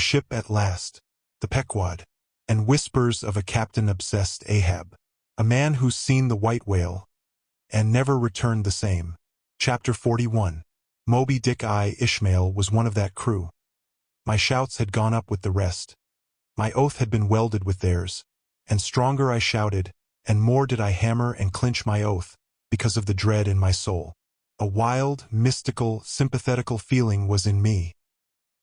ship at last, the Pequod, and whispers of a captain obsessed Ahab, a man who's seen the white whale, and never returned the same. Chapter 41. Moby-Dick. Ishmael was one of that crew. My shouts had gone up with the rest. My oath had been welded with theirs, and stronger I shouted, and more did I hammer and clinch my oath, because of the dread in my soul. A wild, mystical, sympathetical feeling was in me.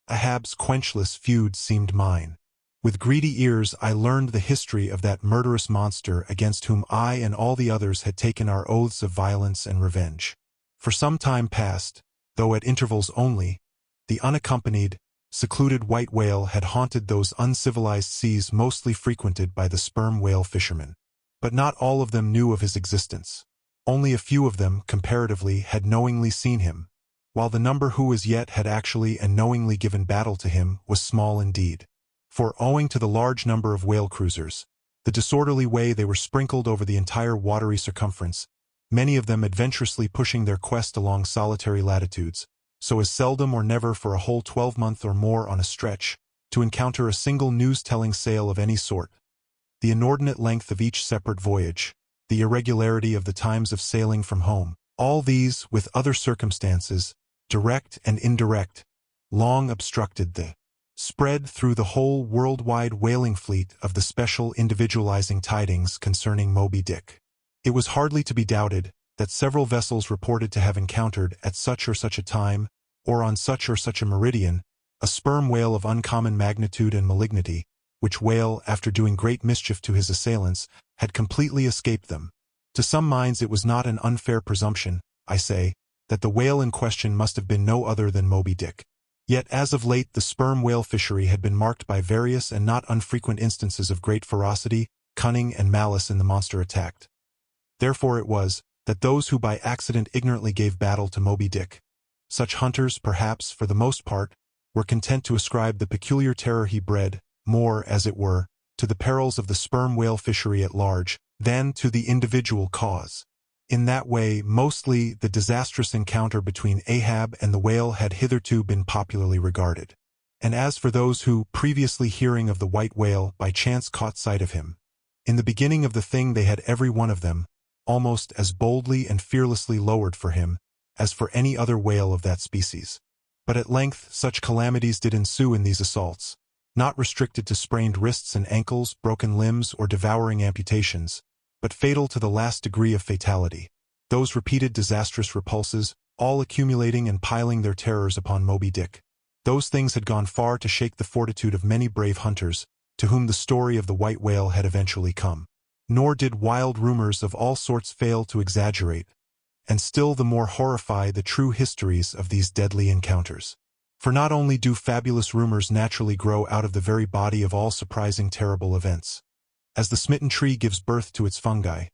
Ahab's quenchless feud seemed mine. With greedy ears I learned the history of that murderous monster against whom I and all the others had taken our oaths of violence and revenge. For some time past, though at intervals only, the unaccompanied, secluded white whale had haunted those uncivilized seas mostly frequented by the sperm whale fishermen. But not all of them knew of his existence. Only a few of them, comparatively, had knowingly seen him, while the number who as yet had actually and knowingly given battle to him was small indeed. For, owing to the large number of whale cruisers, the disorderly way they were sprinkled over the entire watery circumference, many of them adventurously pushing their quest along solitary latitudes, so as seldom or never for a whole 12-month or more on a stretch, to encounter a single news-telling sail of any sort. The inordinate length of each separate voyage, the irregularity of the times of sailing from home, all these, with other circumstances, direct and indirect, long obstructed the spread through the whole worldwide whaling fleet of the special individualizing tidings concerning Moby-Dick. It was hardly to be doubted that several vessels reported to have encountered at such or such a time, or on such or such a meridian, a sperm whale of uncommon magnitude and malignity, which whale, after doing great mischief to his assailants, had completely escaped them. To some minds it was not an unfair presumption, I say, that the whale in question must have been no other than Moby-Dick. Yet as of late the sperm whale fishery had been marked by various and not unfrequent instances of great ferocity, cunning, and malice in the monster attacked. Therefore it was that those who by accident ignorantly gave battle to Moby-Dick, such hunters, perhaps, for the most part, were content to ascribe the peculiar terror he bred, more, as it were, to the perils of the sperm whale fishery at large, than to the individual cause. In that way, mostly, the disastrous encounter between Ahab and the whale had hitherto been popularly regarded. And as for those who, previously hearing of the white whale, by chance caught sight of him, in the beginning of the thing they had every one of them, almost as boldly and fearlessly lowered for him, as for any other whale of that species. But at length such calamities did ensue in these assaults, not restricted to sprained wrists and ankles, broken limbs, or devouring amputations, but fatal to the last degree of fatality. Those repeated disastrous repulses, all accumulating and piling their terrors upon Moby-Dick. Those things had gone far to shake the fortitude of many brave hunters, to whom the story of the white whale had eventually come. Nor did wild rumors of all sorts fail to exaggerate, and still the more horrify the true histories of these deadly encounters. For not only do fabulous rumors naturally grow out of the very body of all surprising terrible events, as the smitten tree gives birth to its fungi,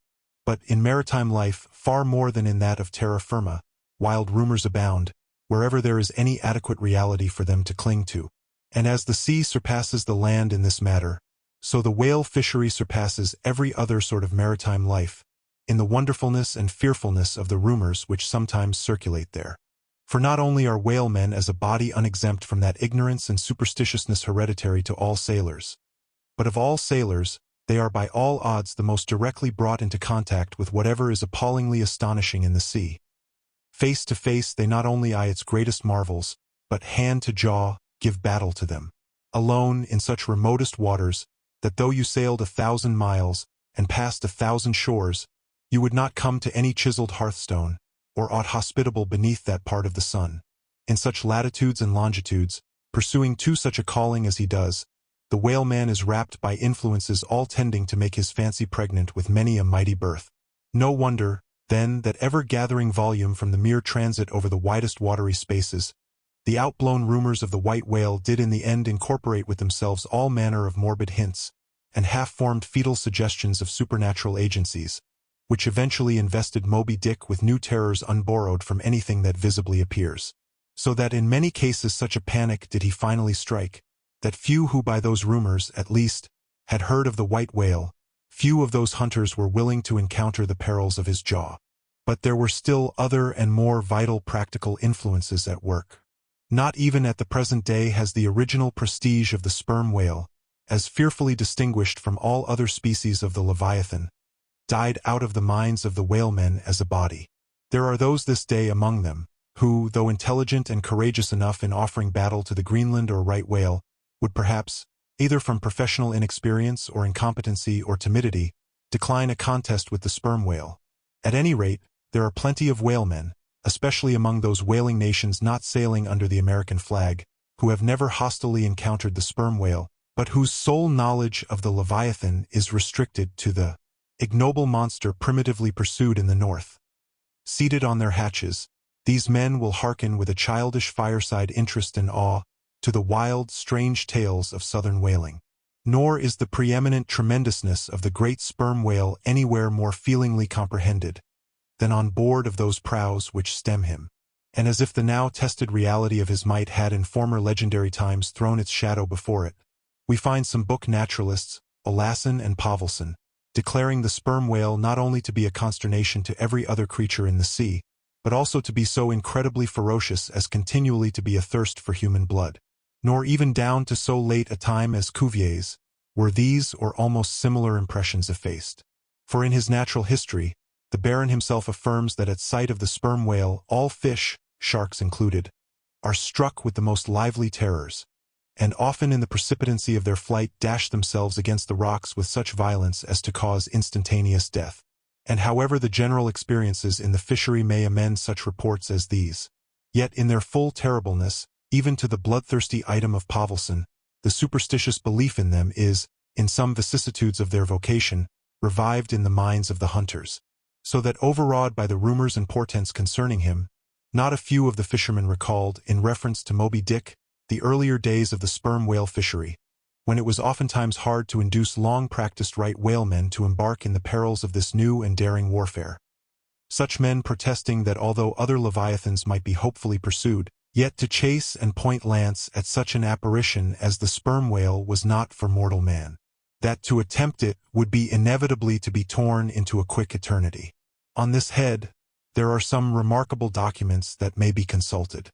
but in maritime life, far more than in that of terra firma, wild rumors abound, wherever there is any adequate reality for them to cling to. And as the sea surpasses the land in this matter, so the whale fishery surpasses every other sort of maritime life, in the wonderfulness and fearfulness of the rumors which sometimes circulate there. For not only are whalemen as a body unexempt from that ignorance and superstitiousness hereditary to all sailors, but of all sailors, they are by all odds the most directly brought into contact with whatever is appallingly astonishing in the sea. Face to face they not only eye its greatest marvels, but hand to jaw, give battle to them. Alone, in such remotest waters, that though you sailed 1,000 miles, and passed 1,000 shores, you would not come to any chiseled hearthstone, or aught hospitable beneath that part of the sun. In such latitudes and longitudes, pursuing to such a calling as he does, the whaleman is wrapped by influences all tending to make his fancy pregnant with many a mighty birth. No wonder, then, that ever-gathering volume from the mere transit over the widest watery spaces, the outblown rumors of the white whale did in the end incorporate with themselves all manner of morbid hints, and half-formed fetal suggestions of supernatural agencies, which eventually invested Moby-Dick with new terrors unborrowed from anything that visibly appears. So that in many cases such a panic did he finally strike, that few who by those rumors, at least, had heard of the white whale, few of those hunters were willing to encounter the perils of his jaw. But there were still other and more vital practical influences at work. Not even at the present day has the original prestige of the sperm whale, as fearfully distinguished from all other species of the Leviathan, died out of the minds of the whalemen as a body. There are those this day among them, who, though intelligent and courageous enough in offering battle to the Greenland or right whale, would perhaps, either from professional inexperience or incompetency or timidity, decline a contest with the sperm whale. At any rate, there are plenty of whalemen, especially among those whaling nations not sailing under the American flag, who have never hostilely encountered the sperm whale, but whose sole knowledge of the Leviathan is restricted to the ignoble monster primitively pursued in the north. Seated on their hatches, these men will hearken with a childish fireside interest and awe to the wild, strange tales of southern whaling. Nor is the preeminent tremendousness of the great sperm whale anywhere more feelingly comprehended than on board of those prows which stem him. And as if the now tested reality of his might had in former legendary times thrown its shadow before it, we find some book naturalists, Olassen and Pavelson, declaring the sperm whale not only to be a consternation to every other creature in the sea, but also to be so incredibly ferocious as continually to be athirst for human blood. Nor even down to so late a time as Cuvier's were these or almost similar impressions effaced. For in his natural history, the Baron himself affirms that at sight of the sperm whale all fish, sharks included, are struck with the most lively terrors, and often in the precipitancy of their flight dash themselves against the rocks with such violence as to cause instantaneous death. And however the general experiences in the fishery may amend such reports as these, yet in their full terribleness, even to the bloodthirsty item of Pavelson, the superstitious belief in them is, in some vicissitudes of their vocation, revived in the minds of the hunters. So that overawed by the rumors and portents concerning him, not a few of the fishermen recalled, in reference to Moby-Dick, the earlier days of the sperm whale fishery, when it was oftentimes hard to induce long-practiced right whalemen to embark in the perils of this new and daring warfare. Such men protesting that although other leviathans might be hopefully pursued, yet to chase and point lance at such an apparition as the sperm whale was not for mortal man. That to attempt it would be inevitably to be torn into a quick eternity. On this head, there are some remarkable documents that may be consulted.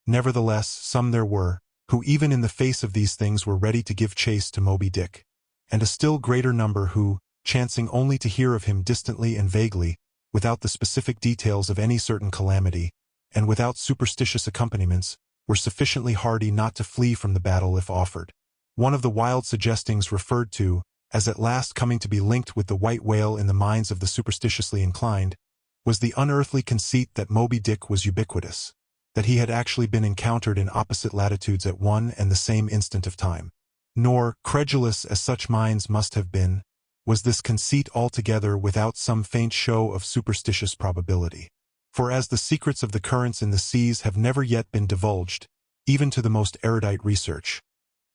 Nevertheless, some there were, who even in the face of these things were ready to give chase to Moby-Dick, and a still greater number who, chancing only to hear of him distantly and vaguely, without the specific details of any certain calamity, and without superstitious accompaniments, were sufficiently hardy not to flee from the battle if offered. One of the wild suggestings referred to, as at last coming to be linked with the white whale in the minds of the superstitiously inclined, was the unearthly conceit that Moby-Dick was ubiquitous, that he had actually been encountered in opposite latitudes at one and the same instant of time. Nor, credulous as such minds must have been, was this conceit altogether without some faint show of superstitious probability. For as the secrets of the currents in the seas have never yet been divulged, even to the most erudite research,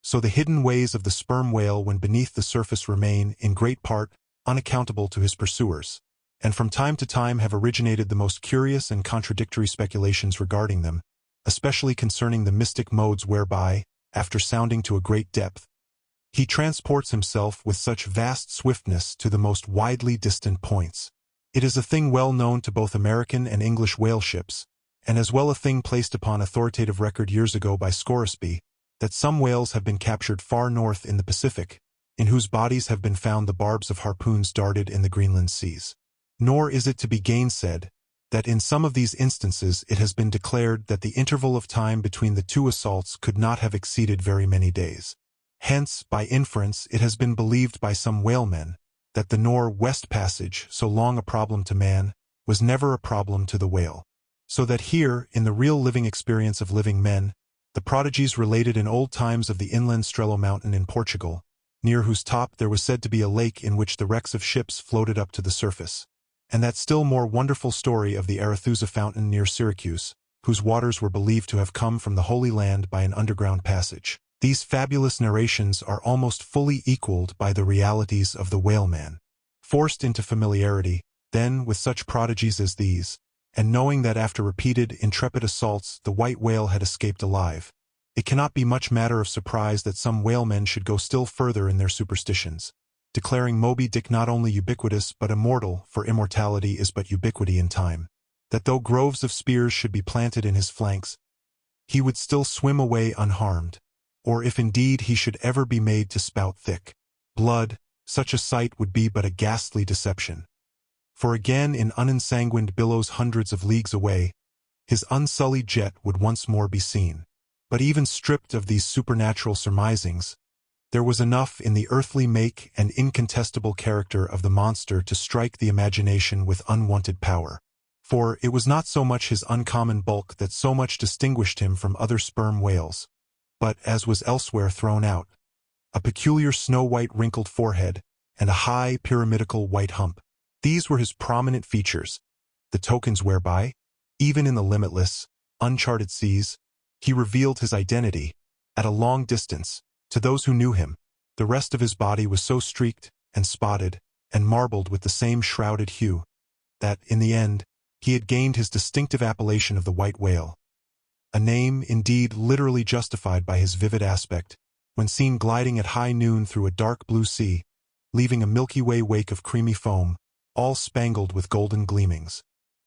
so the hidden ways of the sperm whale when beneath the surface remain, in great part, unaccountable to his pursuers, and from time to time have originated the most curious and contradictory speculations regarding them, especially concerning the mystic modes whereby, after sounding to a great depth, he transports himself with such vast swiftness to the most widely distant points. It is a thing well known to both American and English whale ships, and as well a thing placed upon authoritative record years ago by Scoresby, that some whales have been captured far north in the Pacific, in whose bodies have been found the barbs of harpoons darted in the Greenland seas. Nor is it to be gainsaid that in some of these instances it has been declared that the interval of time between the two assaults could not have exceeded very many days. Hence, by inference, it has been believed by some whalemen that the Nor-West Passage, so long a problem to man, was never a problem to the whale. So that here, in the real living experience of living men, the prodigies related in old times of the inland Strelo mountain in Portugal, near whose top there was said to be a lake in which the wrecks of ships floated up to the surface, and that still more wonderful story of the Arethusa fountain near Syracuse, whose waters were believed to have come from the Holy Land by an underground passage. These fabulous narrations are almost fully equaled by the realities of the whaleman. Forced into familiarity, then, with such prodigies as these, and knowing that after repeated, intrepid assaults the white whale had escaped alive, it cannot be much matter of surprise that some whalemen should go still further in their superstitions, declaring Moby-Dick not only ubiquitous but immortal, for immortality is but ubiquity in time, that though groves of spears should be planted in his flanks, he would still swim away unharmed, or if indeed he should ever be made to spout thick blood, such a sight would be but a ghastly deception. For again in unensanguined billows hundreds of leagues away, his unsullied jet would once more be seen. But even stripped of these supernatural surmisings, there was enough in the earthly make and incontestable character of the monster to strike the imagination with unwonted power. For it was not so much his uncommon bulk that so much distinguished him from other sperm whales, but, as was elsewhere thrown out, a peculiar snow-white wrinkled forehead and a high pyramidical white hump. These were his prominent features, the tokens whereby, even in the limitless, uncharted seas, he revealed his identity, at a long distance, to those who knew him. The rest of his body was so streaked and spotted and marbled with the same shrouded hue, that, in the end, he had gained his distinctive appellation of the white whale, a name, indeed, literally justified by his vivid aspect, when seen gliding at high noon through a dark blue sea, leaving a Milky Way wake of creamy foam, all spangled with golden gleamings.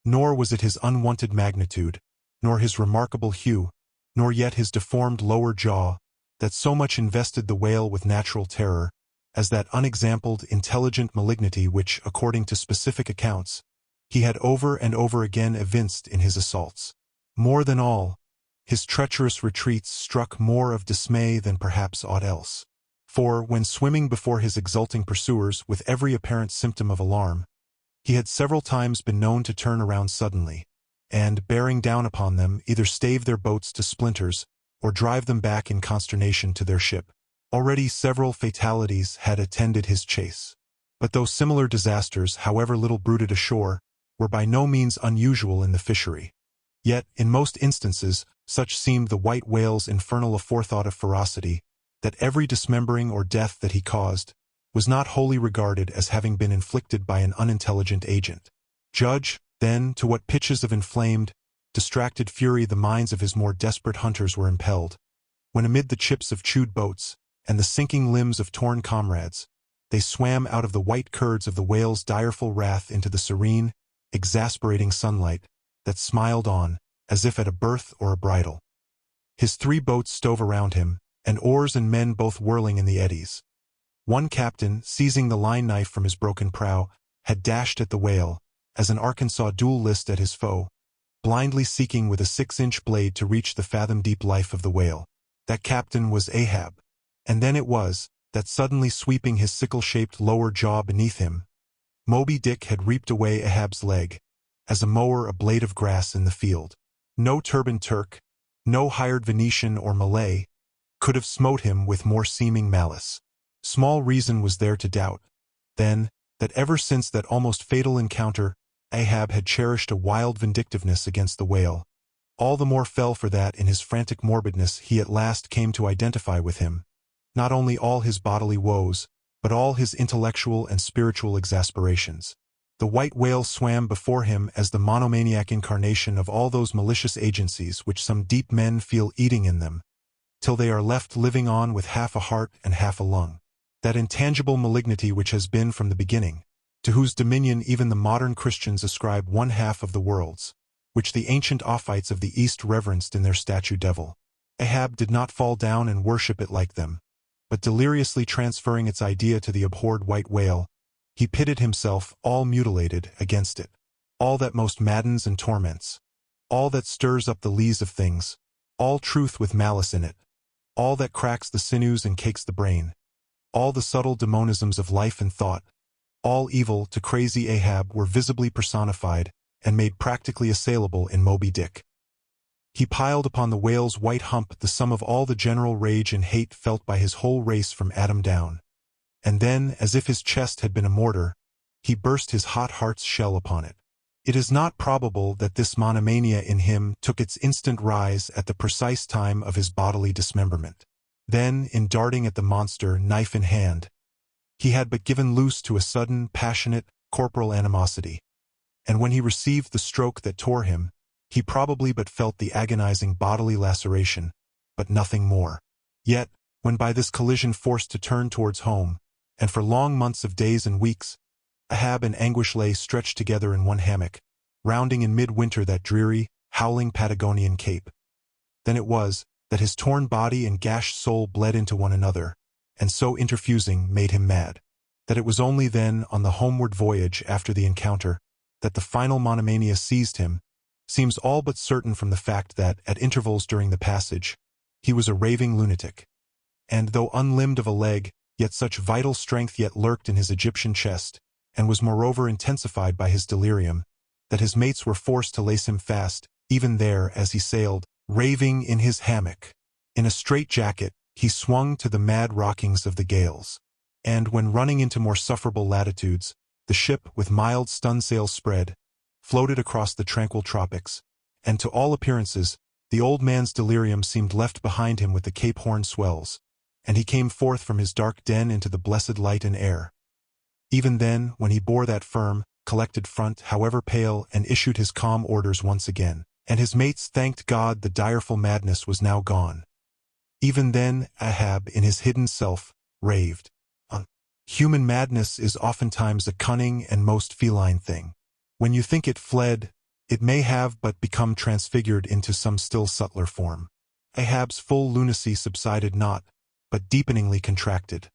Nor was it his unwonted magnitude, nor his remarkable hue, nor yet his deformed lower jaw, that so much invested the whale with natural terror, as that unexampled, intelligent malignity which, according to specific accounts, he had over and over again evinced in his assaults. More than all, his treacherous retreats struck more of dismay than perhaps aught else. For, when swimming before his exulting pursuers with every apparent symptom of alarm, he had several times been known to turn around suddenly, and, bearing down upon them, either stave their boats to splinters, or drive them back in consternation to their ship. Already several fatalities had attended his chase. But those similar disasters, however little bruited ashore, were by no means unusual in the fishery. Yet, in most instances, such seemed the white whale's infernal aforethought of ferocity, that every dismembering or death that he caused was not wholly regarded as having been inflicted by an unintelligent agent. Judge, then, to what pitches of inflamed, distracted fury the minds of his more desperate hunters were impelled, when amid the chips of chewed boats and the sinking limbs of torn comrades, they swam out of the white curds of the whale's direful wrath into the serene, exasperating sunlight that smiled on, as if at a birth or a bridal. His 3 boats stove around him, and oars and men both whirling in the eddies. One captain, seizing the line-knife from his broken prow, had dashed at the whale, as an Arkansas duelist at his foe, blindly seeking with a 6-inch blade to reach the fathom-deep life of the whale. That captain was Ahab, and then it was that, suddenly sweeping his sickle-shaped lower jaw beneath him, Moby-Dick had reaped away Ahab's leg, as a mower a blade of grass in the field. No turbaned Turk, no hired Venetian or Malay, could have smote him with more seeming malice. Small reason was there to doubt, then, that ever since that almost fatal encounter, Ahab had cherished a wild vindictiveness against the whale, all the more fell for that in his frantic morbidness he at last came to identify with him, not only all his bodily woes, but all his intellectual and spiritual exasperations. The white whale swam before him as the monomaniac incarnation of all those malicious agencies which some deep men feel eating in them, till they are left living on with half a heart and half a lung. That intangible malignity which has been from the beginning, to whose dominion even the modern Christians ascribe one half of the worlds, which the ancient Ophites of the East reverenced in their statue devil. Ahab did not fall down and worship it like them, but deliriously transferring its idea to the abhorred white whale, he pitted himself, all mutilated, against it. All that most maddens and torments, all that stirs up the lees of things, all truth with malice in it, all that cracks the sinews and cakes the brain, all the subtle demonisms of life and thought, all evil to crazy Ahab were visibly personified and made practically assailable in Moby-Dick. He piled upon the whale's white hump the sum of all the general rage and hate felt by his whole race from Adam down, and then, as if his chest had been a mortar, he burst his hot heart's shell upon it. It is not probable that this monomania in him took its instant rise at the precise time of his bodily dismemberment. Then, in darting at the monster, knife in hand, he had but given loose to a sudden, passionate, corporal animosity, and when he received the stroke that tore him, he probably but felt the agonizing bodily laceration, but nothing more. Yet, when by this collision forced to turn towards home, and for long months of days and weeks, Ahab and anguish lay stretched together in one hammock, rounding in mid-winter that dreary, howling Patagonian cape, Then it was that his torn body and gashed soul bled into one another, and so interfusing made him mad. That it was only then, on the homeward voyage after the encounter, that the final monomania seized him, seems all but certain from the fact that, at intervals during the passage, he was a raving lunatic. And though unlimbed of a leg, yet such vital strength yet lurked in his Egyptian chest, and was moreover intensified by his delirium, that his mates were forced to lace him fast, even there as he sailed, raving in his hammock. In a straitjacket, he swung to the mad rockings of the gales. And when running into more sufferable latitudes, the ship, with mild stunsails spread, floated across the tranquil tropics, and to all appearances, the old man's delirium seemed left behind him with the Cape Horn swells, and he came forth from his dark den into the blessed light and air. Even then, when he bore that firm, collected front, however pale, and issued his calm orders once again, and his mates thanked God the direful madness was now gone. Even then, Ahab, in his hidden self, raved. Human madness is oftentimes a cunning and most feline thing. When you think it fled, it may have but become transfigured into some still subtler form. Ahab's full lunacy subsided not, but deepeningly contracted,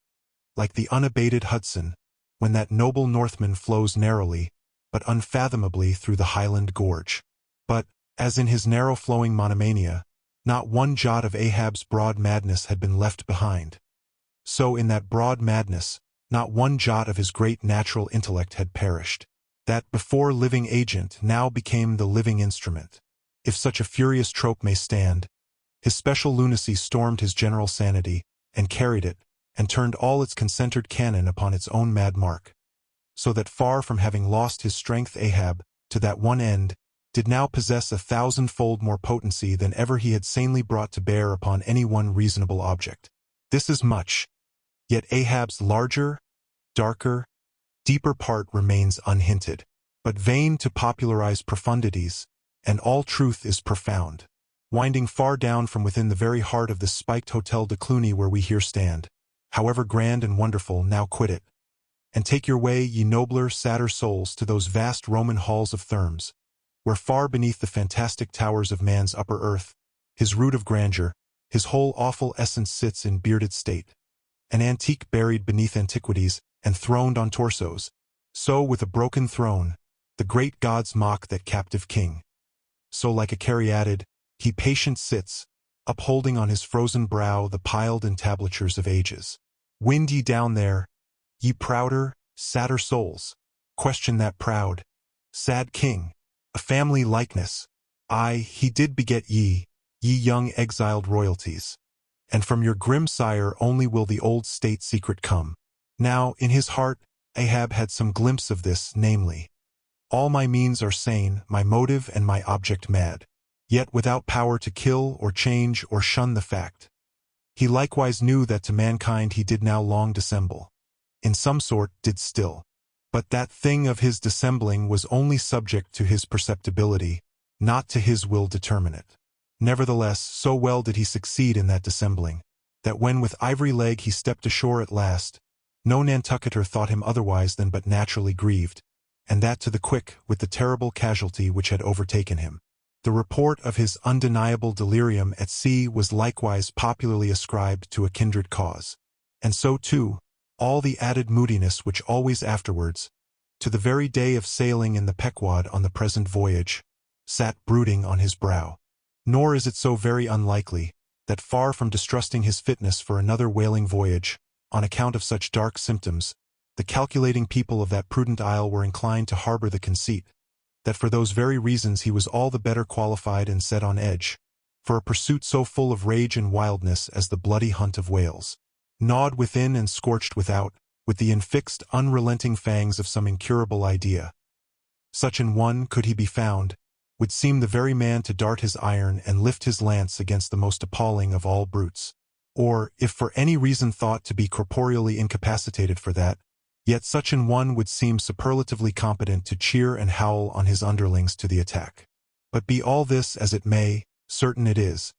like the unabated Hudson, when that noble Northman flows narrowly, but unfathomably through the Highland Gorge. But, as in his narrow-flowing monomania, not one jot of Ahab's broad madness had been left behind. So in that broad madness, not one jot of his great natural intellect had perished. That before living agent now became the living instrument. If such a furious trope may stand, his special lunacy stormed his general sanity, and carried it, and turned all its concentred cannon upon its own mad mark. So that far from having lost his strength Ahab, to that one end, did now possess 1,000-fold more potency than ever he had sanely brought to bear upon any one reasonable object. This is much. Yet Ahab's larger, darker, deeper part remains unhinted, but vain to popularize profundities, and all truth is profound. Winding far down from within the very heart of this spiked Hotel de Cluny where we here stand, however grand and wonderful, now quit it, and take your way, ye nobler, sadder souls, to those vast Roman halls of Thermes, where far beneath the fantastic towers of man's upper earth, his root of grandeur, his whole awful essence sits in bearded state, an antique buried beneath antiquities, and throned on torsos. So with a broken throne, the great gods mock that captive king. So like a caryatid, he patient sits, upholding on his frozen brow the piled entablatures of ages. Wind ye down there, ye prouder, sadder souls, question that proud, sad king, a family likeness. Aye, he did beget ye, ye young exiled royalties, and from your grim sire only will the old state secret come. Now, in his heart, Ahab had some glimpse of this, namely, all my means are sane, my motive and my object mad, yet without power to kill or change or shun the fact. He likewise knew that to mankind he did now long dissemble, in some sort did still. But that thing of his dissembling was only subject to his perceptibility, not to his will determinate. Nevertheless, so well did he succeed in that dissembling, that when with ivory leg he stepped ashore at last, no Nantucketer thought him otherwise than but naturally grieved, and that to the quick with the terrible casualty which had overtaken him. The report of his undeniable delirium at sea was likewise popularly ascribed to a kindred cause. And so, too, all the added moodiness which always afterwards, to the very day of sailing in the Pequod on the present voyage, sat brooding on his brow. Nor is it so very unlikely, that far from distrusting his fitness for another whaling voyage, on account of such dark symptoms, the calculating people of that prudent isle were inclined to harbor the conceit, that for those very reasons he was all the better qualified and set on edge, for a pursuit so full of rage and wildness as the bloody hunt of whales. Gnawed within and scorched without, with the infixed, unrelenting fangs of some incurable idea. Such an one, could he be found, would seem the very man to dart his iron and lift his lance against the most appalling of all brutes. Or, if for any reason thought to be corporeally incapacitated for that, yet such an one would seem superlatively competent to cheer and howl on his underlings to the attack. But be all this as it may, certain it is,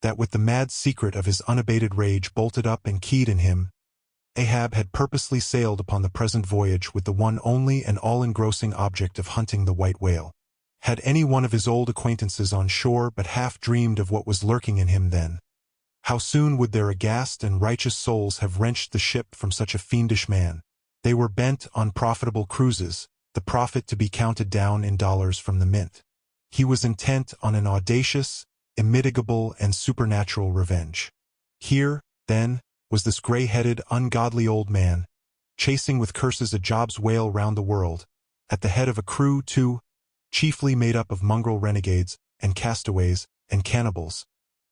that with the mad secret of his unabated rage bolted up and keyed in him, Ahab had purposely sailed upon the present voyage with the one only and all-engrossing object of hunting the white whale. Had any one of his old acquaintances on shore but half dreamed of what was lurking in him then? How soon would their aghast and righteous souls have wrenched the ship from such a fiendish man? They were bent on profitable cruises, the profit to be counted down in dollars from the mint. He was intent on an audacious, immitigable, and supernatural revenge. Here, then, was this gray-headed, ungodly old man, chasing with curses a Job's whale round the world, at the head of a crew, too, chiefly made up of mongrel renegades, and castaways, and cannibals,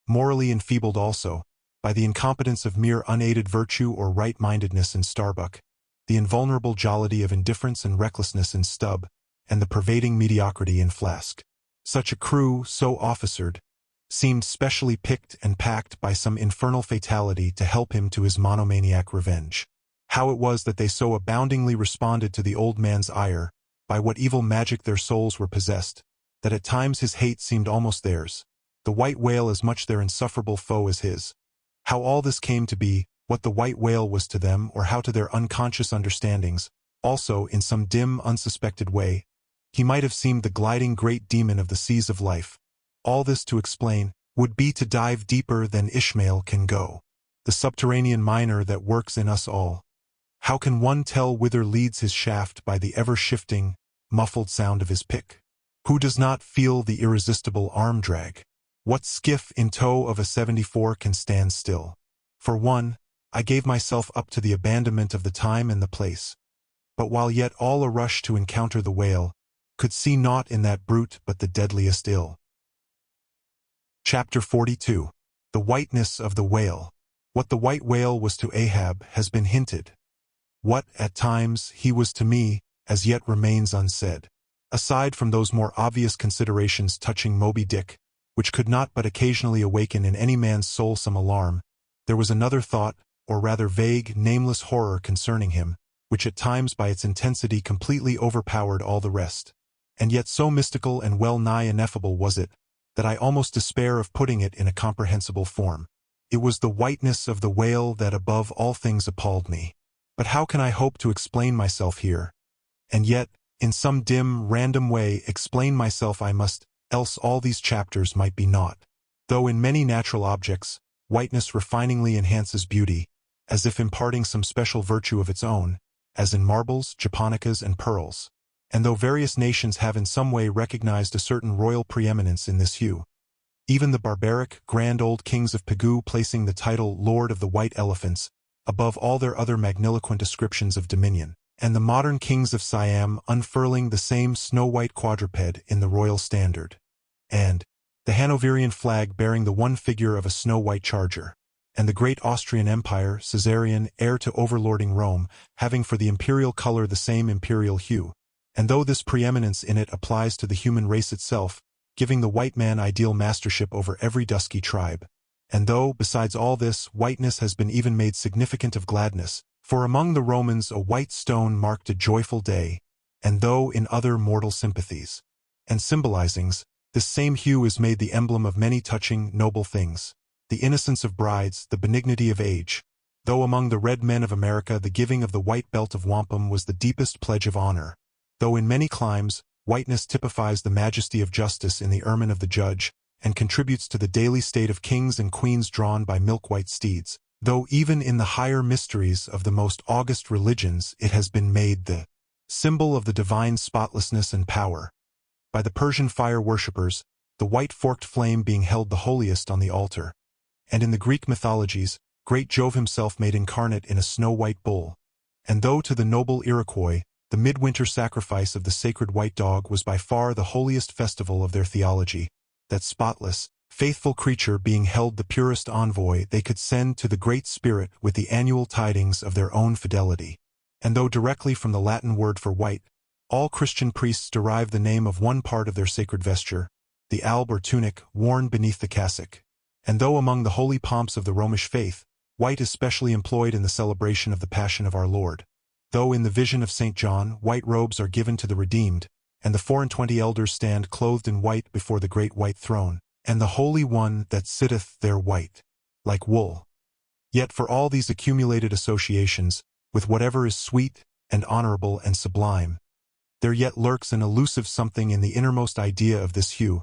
morally enfeebled also, by the incompetence of mere unaided virtue or right-mindedness in Starbuck, the invulnerable jollity of indifference and recklessness in Stubb, and the pervading mediocrity in Flask. Such a crew, so officered, seemed specially picked and packed by some infernal fatality to help him to his monomaniac revenge. How it was that they so aboundingly responded to the old man's ire, by what evil magic their souls were possessed, that at times his hate seemed almost theirs, the white whale as much their insufferable foe as his. How all this came to be, what the white whale was to them, or how to their unconscious understandings, also, in some dim, unsuspected way, he might have seemed the gliding great demon of the seas of life. All this to explain would be to dive deeper than Ishmael can go, the subterranean miner that works in us all. How can one tell whither leads his shaft by the ever-shifting, muffled sound of his pick? Who does not feel the irresistible arm drag? What skiff in tow of a 74 can stand still? For one, I gave myself up to the abandonment of the time and the place, but while yet all a rush to encounter the whale, could see naught in that brute but the deadliest ill. Chapter 42. The Whiteness of the Whale. What the white whale was to Ahab has been hinted. What, at times, he was to me, as yet remains unsaid. Aside from those more obvious considerations touching Moby-Dick, which could not but occasionally awaken in any man's soul some alarm, there was another thought, or rather vague, nameless horror concerning him, which at times by its intensity completely overpowered all the rest. And yet so mystical and well-nigh ineffable was it, that I almost despair of putting it in a comprehensible form. It was the whiteness of the whale that above all things appalled me. But how can I hope to explain myself here? And yet, in some dim, random way, explain myself I must, else all these chapters might be naught. Though in many natural objects, whiteness refiningly enhances beauty, as if imparting some special virtue of its own, as in marbles, japonicas, and pearls. And though various nations have in some way recognized a certain royal preeminence in this hue, even the barbaric, grand old kings of Pegu placing the title Lord of the White Elephants above all their other magniloquent ascriptions of dominion, and the modern kings of Siam unfurling the same snow-white quadruped in the royal standard, and the Hanoverian flag bearing the one figure of a snow-white charger, and the great Austrian Empire, Caesarian, heir to overlording Rome, having for the imperial color the same imperial hue. And though this preeminence in it applies to the human race itself, giving the white man ideal mastership over every dusky tribe, and though, besides all this, whiteness has been even made significant of gladness, for among the Romans a white stone marked a joyful day, and though in other mortal sympathies and symbolizings, this same hue is made the emblem of many touching, noble things, the innocence of brides, the benignity of age, though among the red men of America the giving of the white belt of wampum was the deepest pledge of honor, though in many climes, whiteness typifies the majesty of justice in the ermine of the judge, and contributes to the daily state of kings and queens drawn by milk-white steeds, though even in the higher mysteries of the most august religions it has been made the symbol of the divine spotlessness and power. By the Persian fire worshippers, the white forked flame being held the holiest on the altar, and in the Greek mythologies, great Jove himself made incarnate in a snow-white bull, and though to the noble Iroquois, the midwinter sacrifice of the sacred white dog was by far the holiest festival of their theology, that spotless, faithful creature being held the purest envoy they could send to the Great Spirit with the annual tidings of their own fidelity. And though directly from the Latin word for white, all Christian priests derive the name of one part of their sacred vesture, the alb or tunic worn beneath the cassock, and though among the holy pomps of the Romish faith, white is specially employed in the celebration of the Passion of our Lord, though in the vision of St. John white robes are given to the redeemed, and the 24 elders stand clothed in white before the great white throne, and the Holy One that sitteth there white, like wool. Yet for all these accumulated associations, with whatever is sweet, and honorable, and sublime, there yet lurks an elusive something in the innermost idea of this hue,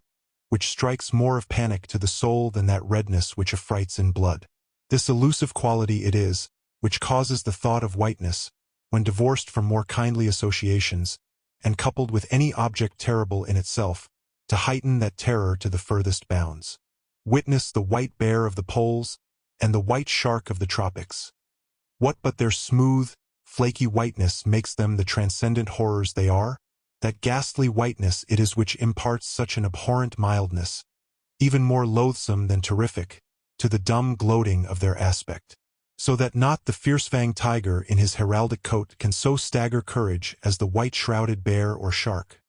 which strikes more of panic to the soul than that redness which affrights in blood. This elusive quality it is, which causes the thought of whiteness, when divorced from more kindly associations, and coupled with any object terrible in itself, to heighten that terror to the furthest bounds. Witness the white bear of the poles, and the white shark of the tropics. What but their smooth, flaky whiteness makes them the transcendent horrors they are? That ghastly whiteness it is which imparts such an abhorrent mildness, even more loathsome than terrific, to the dumb gloating of their aspect. So that not the fierce-fanged tiger in his heraldic coat can so stagger courage as the white-shrouded bear or shark.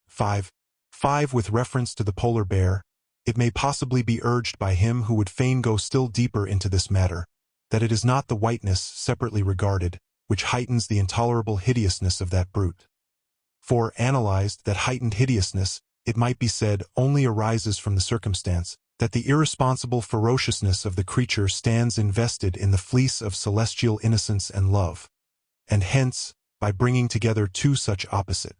5. With reference to the polar bear, it may possibly be urged by him who would fain go still deeper into this matter, that it is not the whiteness, separately regarded, which heightens the intolerable hideousness of that brute. For, analyzed, that heightened hideousness, it might be said, only arises from the circumstance that the irresponsible ferociousness of the creature stands invested in the fleece of celestial innocence and love, and hence, by bringing together two such opposite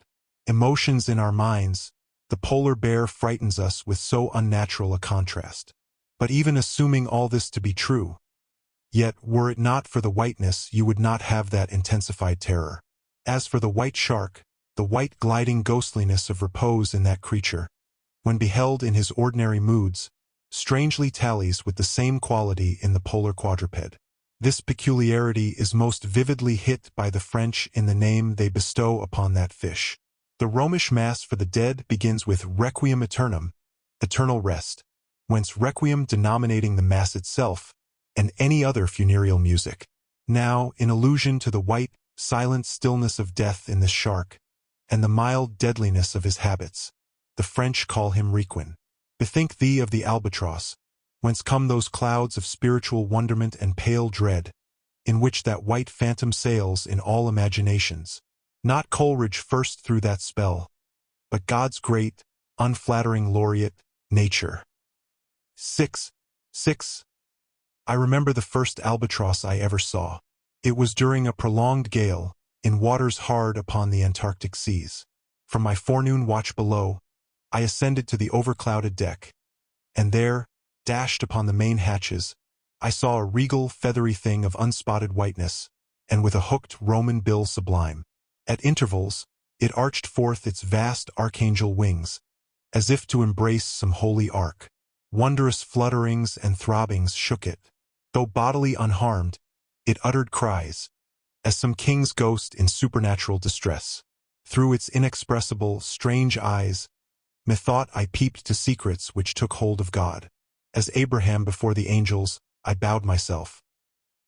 emotions in our minds, the polar bear frightens us with so unnatural a contrast. But even assuming all this to be true, yet were it not for the whiteness you would not have that intensified terror. As for the white shark, the white gliding ghostliness of repose in that creature, when beheld in his ordinary moods, strangely tallies with the same quality in the polar quadruped. This peculiarity is most vividly hit by the French in the name they bestow upon that fish. The Romish Mass for the dead begins with Requiem Aeternam, eternal rest, whence Requiem denominating the Mass itself, and any other funereal music. Now, in allusion to the white, silent stillness of death in this shark, and the mild deadliness of his habits, the French call him Requiem. Bethink thee of the albatross, whence come those clouds of spiritual wonderment and pale dread, in which that white phantom sails in all imaginations. Not Coleridge first threw that spell, but God's great, unflattering laureate, Nature. 6. I remember the first albatross I ever saw. It was during a prolonged gale, in waters hard upon the Antarctic seas. From my forenoon watch below, I ascended to the overclouded deck, and there, dashed upon the main hatches, I saw a regal, feathery thing of unspotted whiteness, and with a hooked Roman bill sublime. At intervals, it arched forth its vast archangel wings, as if to embrace some holy ark. Wondrous flutterings and throbbings shook it. Though bodily unharmed, it uttered cries, as some king's ghost in supernatural distress. Through its inexpressible, strange eyes, methought I peeped to secrets which took hold of God. As Abraham before the angels, I bowed myself.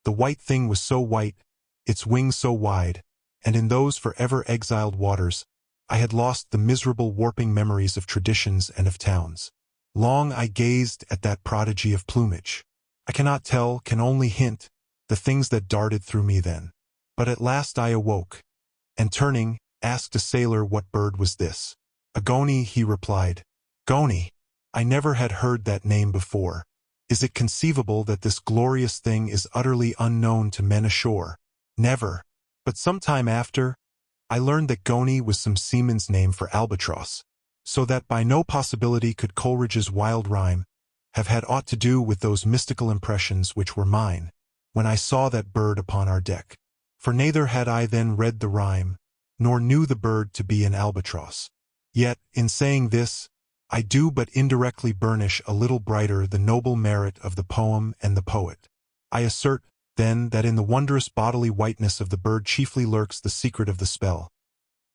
The white thing was so white, its wings so wide, and in those forever exiled waters, I had lost the miserable warping memories of traditions and of towns. Long I gazed at that prodigy of plumage. I cannot tell, can only hint, the things that darted through me then. But at last I awoke, and turning, asked a sailor what bird was this. A goney, he replied. Goney! I never had heard that name before. Is it conceivable that this glorious thing is utterly unknown to men ashore? Never. But some time after, I learned that goney was some seaman's name for albatross, so that by no possibility could Coleridge's wild rhyme have had aught to do with those mystical impressions which were mine, when I saw that bird upon our deck. For neither had I then read the rhyme, nor knew the bird to be an albatross. Yet, in saying this, I do but indirectly burnish a little brighter the noble merit of the poem and the poet. I assert, then, that in the wondrous bodily whiteness of the bird chiefly lurks the secret of the spell.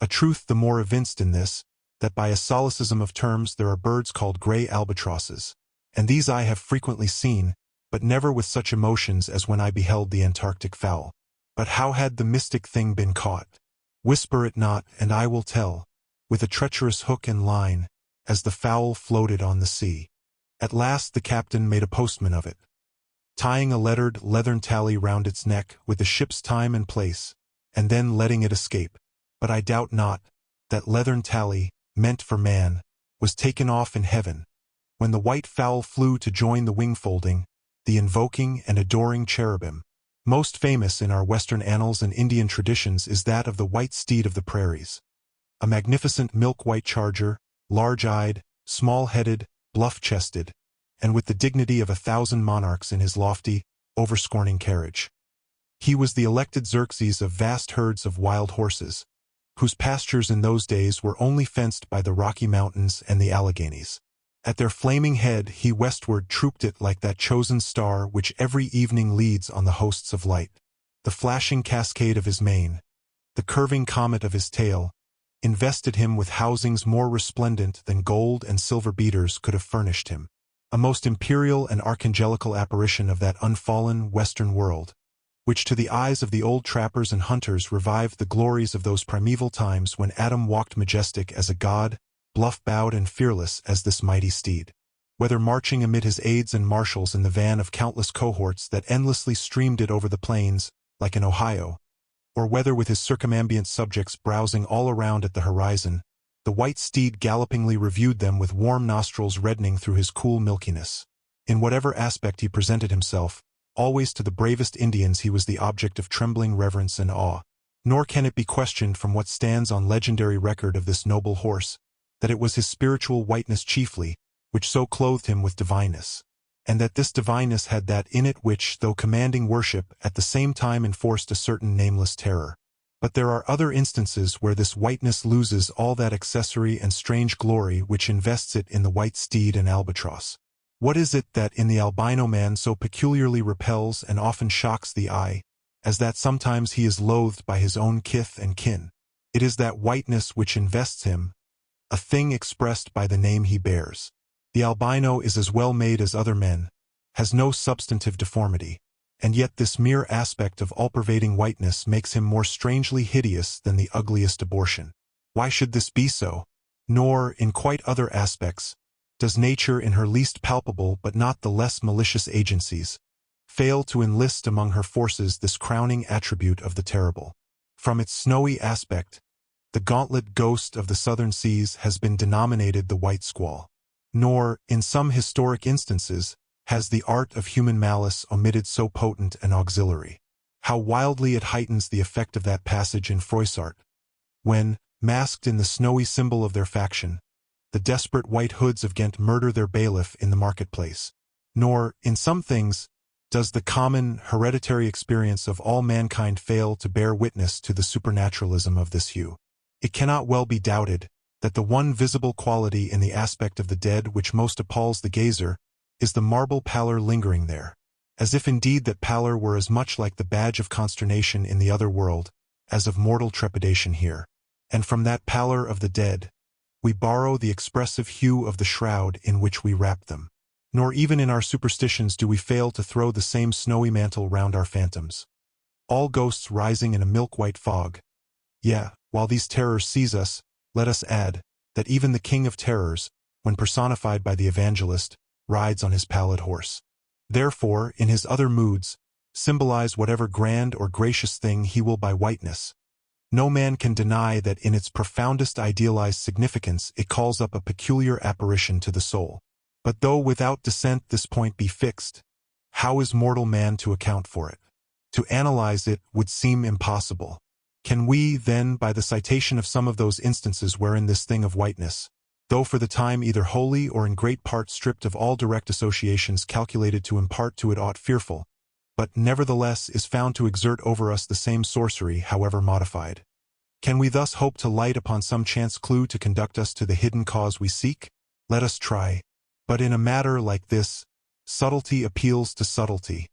A truth the more evinced in this, that by a solecism of terms there are birds called gray albatrosses, and these I have frequently seen, but never with such emotions as when I beheld the Antarctic fowl. But how had the mystic thing been caught? Whisper it not, and I will tell, with a treacherous hook and line, as the fowl floated on the sea. At last the captain made a postman of it, tying a lettered leathern tally round its neck with the ship's time and place, and then letting it escape. But I doubt not that leathern tally, meant for man, was taken off in heaven, when the white fowl flew to join the wing-folding, the invoking and adoring cherubim. Most famous in our Western annals and Indian traditions is that of the white steed of the prairies. a magnificent milk-white charger, large-eyed, small-headed, bluff-chested, and with the dignity of 1,000 monarchs in his lofty, over-scorning carriage. He was the elected Xerxes of vast herds of wild horses, whose pastures in those days were only fenced by the Rocky Mountains and the Alleghanies. At their flaming head he westward trooped it like that chosen star which every evening leads on the hosts of light. The flashing cascade of his mane, the curving comet of his tail, invested him with housings more resplendent than gold and silver beaters could have furnished him. A most imperial and archangelical apparition of that unfallen western world, which to the eyes of the old trappers and hunters revived the glories of those primeval times when Adam walked majestic as a god, bluff-bowed and fearless as this mighty steed. Whether marching amid his aides and marshals in the van of countless cohorts that endlessly streamed it over the plains, like an Ohio, or whether with his circumambient subjects browsing all around at the horizon, the white steed gallopingly reviewed them with warm nostrils reddening through his cool milkiness. In whatever aspect he presented himself, always to the bravest Indians he was the object of trembling reverence and awe. Nor can it be questioned from what stands on legendary record of this noble horse, that it was his spiritual whiteness chiefly, which so clothed him with divineness, and that this divineness had that in it which, though commanding worship, at the same time enforced a certain nameless terror. But there are other instances where this whiteness loses all that accessory and strange glory which invests it in the white steed and albatross. What is it that in the albino man so peculiarly repels and often shocks the eye, as that sometimes he is loathed by his own kith and kin? It is that whiteness which invests him, a thing expressed by the name he bears. The albino is as well made as other men, has no substantive deformity, and yet this mere aspect of all-pervading whiteness makes him more strangely hideous than the ugliest abortion. Why should this be so? Nor, in quite other aspects, does nature in her least palpable but not the less malicious agencies fail to enlist among her forces this crowning attribute of the terrible. From its snowy aspect, the gauntlet ghost of the southern seas has been denominated the white squall. Nor, in some historic instances, has the art of human malice omitted so potent an auxiliary. How wildly it heightens the effect of that passage in Froissart, when, masked in the snowy symbol of their faction, the desperate white hoods of Ghent murder their bailiff in the marketplace. Nor, in some things, does the common, hereditary experience of all mankind fail to bear witness to the supernaturalism of this hue. It cannot well be doubted that the one visible quality in the aspect of the dead which most appalls the gazer is the marble pallor lingering there, as if indeed that pallor were as much like the badge of consternation in the other world as of mortal trepidation here. And from that pallor of the dead, we borrow the expressive hue of the shroud in which we wrap them. Nor even in our superstitions do we fail to throw the same snowy mantle round our phantoms. All ghosts rising in a milk-white fog. Yea, while these terrors seize us, let us add that even the King of Terrors, when personified by the evangelist, rides on his pallid horse. Therefore, in his other moods, symbolize whatever grand or gracious thing he will by whiteness. No man can deny that in its profoundest idealized significance it calls up a peculiar apparition to the soul. But though without dissent this point be fixed, how is mortal man to account for it? To analyze it would seem impossible. Can we, then, by the citation of some of those instances wherein this thing of whiteness, though for the time either wholly or in great part stripped of all direct associations calculated to impart to it aught fearful, but nevertheless is found to exert over us the same sorcery, however modified, can we thus hope to light upon some chance clue to conduct us to the hidden cause we seek? Let us try. But in a matter like this, subtlety appeals to subtlety,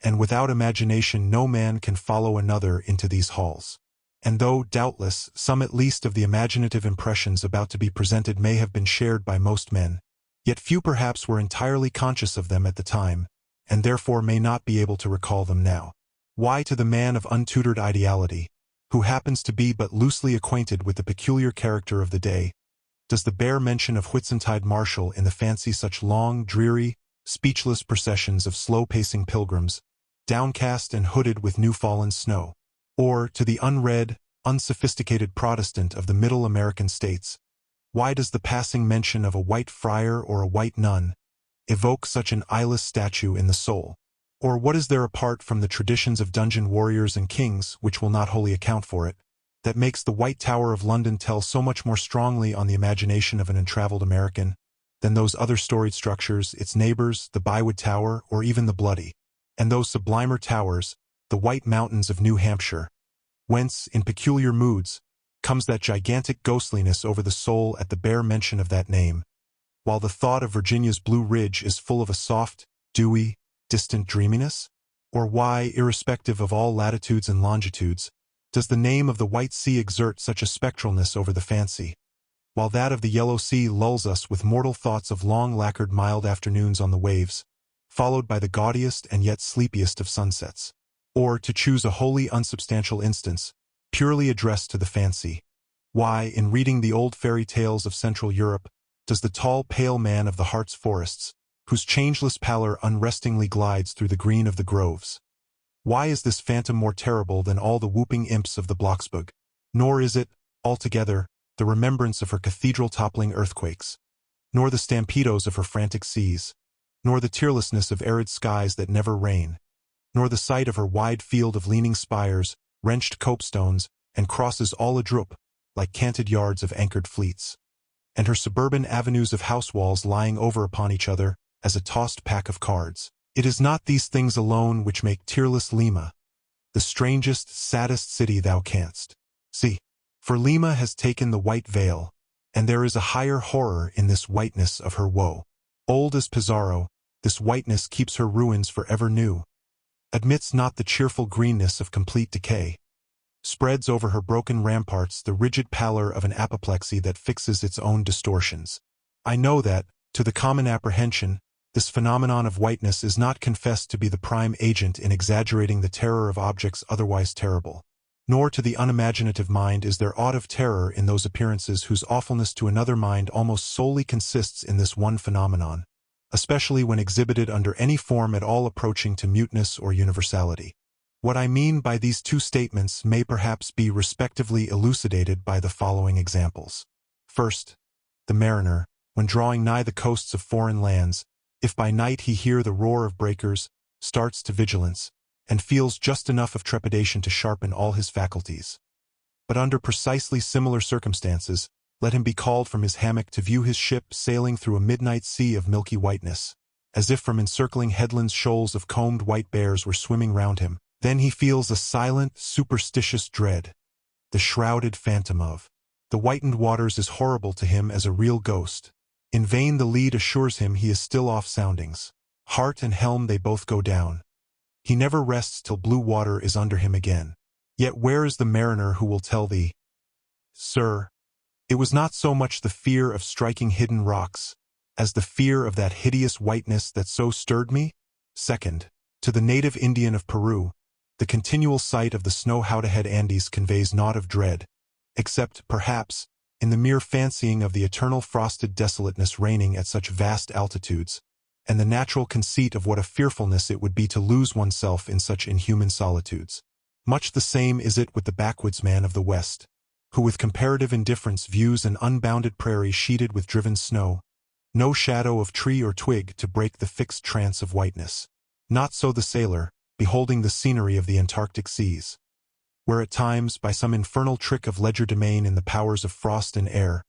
and without imagination no man can follow another into these halls. And though, doubtless, some at least of the imaginative impressions about to be presented may have been shared by most men, yet few perhaps were entirely conscious of them at the time, and therefore may not be able to recall them now. Why to the man of untutored ideality, who happens to be but loosely acquainted with the peculiar character of the day, does the bare mention of Whitsuntide marshal in the fancy such long, dreary, speechless processions of slow-pacing pilgrims, downcast and hooded with new-fallen snow? Or, to the unread, unsophisticated Protestant of the Middle American states, why does the passing mention of a white friar or a white nun evoke such an eyeless statue in the soul? Or what is there apart from the traditions of dungeon warriors and kings, which will not wholly account for it, that makes the White Tower of London tell so much more strongly on the imagination of an untraveled American than those other storied structures, its neighbors, the Bywood Tower, or even the Bloody, and those sublimer towers, the White Mountains of New Hampshire, whence, in peculiar moods, comes that gigantic ghostliness over the soul at the bare mention of that name, while the thought of Virginia's Blue Ridge is full of a soft, dewy, distant dreaminess? Or why, irrespective of all latitudes and longitudes, does the name of the White Sea exert such a spectralness over the fancy, while that of the Yellow Sea lulls us with mortal thoughts of long lacquered mild afternoons on the waves, followed by the gaudiest and yet sleepiest of sunsets? Or, to choose a wholly unsubstantial instance, purely addressed to the fancy, why, in reading the old fairy tales of Central Europe, does the tall pale man of the Hartz forests, whose changeless pallor unrestingly glides through the green of the groves, why is this phantom more terrible than all the whooping imps of the Blocksberg? Nor is it, altogether, the remembrance of her cathedral-toppling earthquakes, nor the stampedos of her frantic seas, nor the tearlessness of arid skies that never rain, nor the sight of her wide field of leaning spires, wrenched copestones, and crosses all adroop, like canted yards of anchored fleets, and her suburban avenues of house walls lying over upon each other as a tossed pack of cards. It is not these things alone which make tearless Lima the strangest, saddest city thou canst see. For Lima has taken the white veil, and there is a higher horror in this whiteness of her woe. Old as Pizarro, this whiteness keeps her ruins forever new, admits not the cheerful greenness of complete decay, spreads over her broken ramparts the rigid pallor of an apoplexy that fixes its own distortions. I know that, to the common apprehension, this phenomenon of whiteness is not confessed to be the prime agent in exaggerating the terror of objects otherwise terrible, nor to the unimaginative mind is there aught of terror in those appearances whose awfulness to another mind almost solely consists in this one phenomenon, especially when exhibited under any form at all approaching to muteness or universality. What I mean by these two statements may perhaps be respectively elucidated by the following examples. First, the mariner, when drawing nigh the coasts of foreign lands, if by night he hear the roar of breakers, starts to vigilance, and feels just enough of trepidation to sharpen all his faculties. But under precisely similar circumstances, let him be called from his hammock to view his ship sailing through a midnight sea of milky whiteness, as if from encircling headlands shoals of combed white bears were swimming round him. Then he feels a silent, superstitious dread. The shrouded phantom of the whitened waters is horrible to him as a real ghost. In vain the lead assures him he is still off soundings. Heart and helm they both go down. He never rests till blue water is under him again. Yet where is the mariner who will tell thee, "Sir, it was not so much the fear of striking hidden rocks, as the fear of that hideous whiteness that so stirred me"? Second, to the native Indian of Peru, the continual sight of the snow-howdahed Andes conveys naught of dread, except, perhaps, in the mere fancying of the eternal frosted desolateness reigning at such vast altitudes, and the natural conceit of what a fearfulness it would be to lose oneself in such inhuman solitudes. Much the same is it with the backwoodsman of the West, who with comparative indifference views an unbounded prairie sheeted with driven snow, no shadow of tree or twig to break the fixed trance of whiteness. Not so the sailor, beholding the scenery of the Antarctic seas, where at times, by some infernal trick of legerdemain in the powers of frost and air,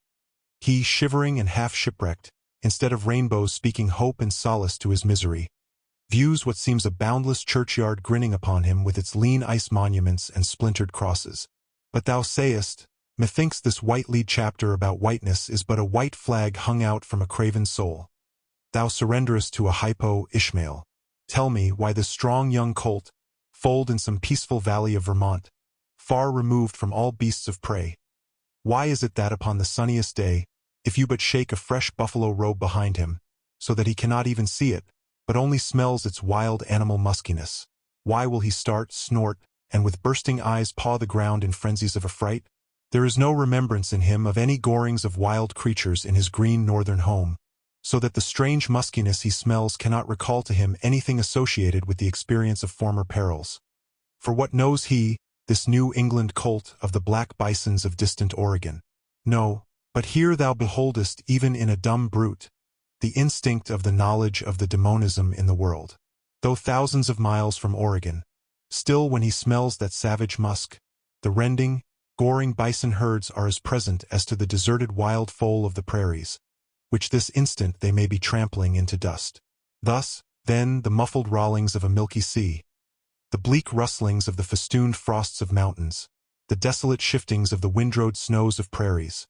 he, shivering and half shipwrecked, instead of rainbows speaking hope and solace to his misery, views what seems a boundless churchyard grinning upon him with its lean ice monuments and splintered crosses. But thou sayest, methinks this white-lead chapter about whiteness is but a white flag hung out from a craven soul. Thou surrenderest to a hypo Ishmael. Tell me why this strong young colt, foaled in some peaceful valley of Vermont, far removed from all beasts of prey, why is it that upon the sunniest day, if you but shake a fresh buffalo robe behind him, so that he cannot even see it, but only smells its wild animal muskiness, why will he start, snort, and with bursting eyes paw the ground in frenzies of affright? There is no remembrance in him of any gorings of wild creatures in his green northern home, so that the strange muskiness he smells cannot recall to him anything associated with the experience of former perils. For what knows he, this New England colt, of the black bisons of distant Oregon? No, but here thou beholdest even in a dumb brute, the instinct of the knowledge of the demonism in the world. Though thousands of miles from Oregon, still when he smells that savage musk, the rending, Goring bison herds are as present as to the deserted wild foal of the prairies, which this instant they may be trampling into dust. Thus, then, the muffled rollings of a milky sea, the bleak rustlings of the festooned frosts of mountains, the desolate shiftings of the windrowed snows of prairies,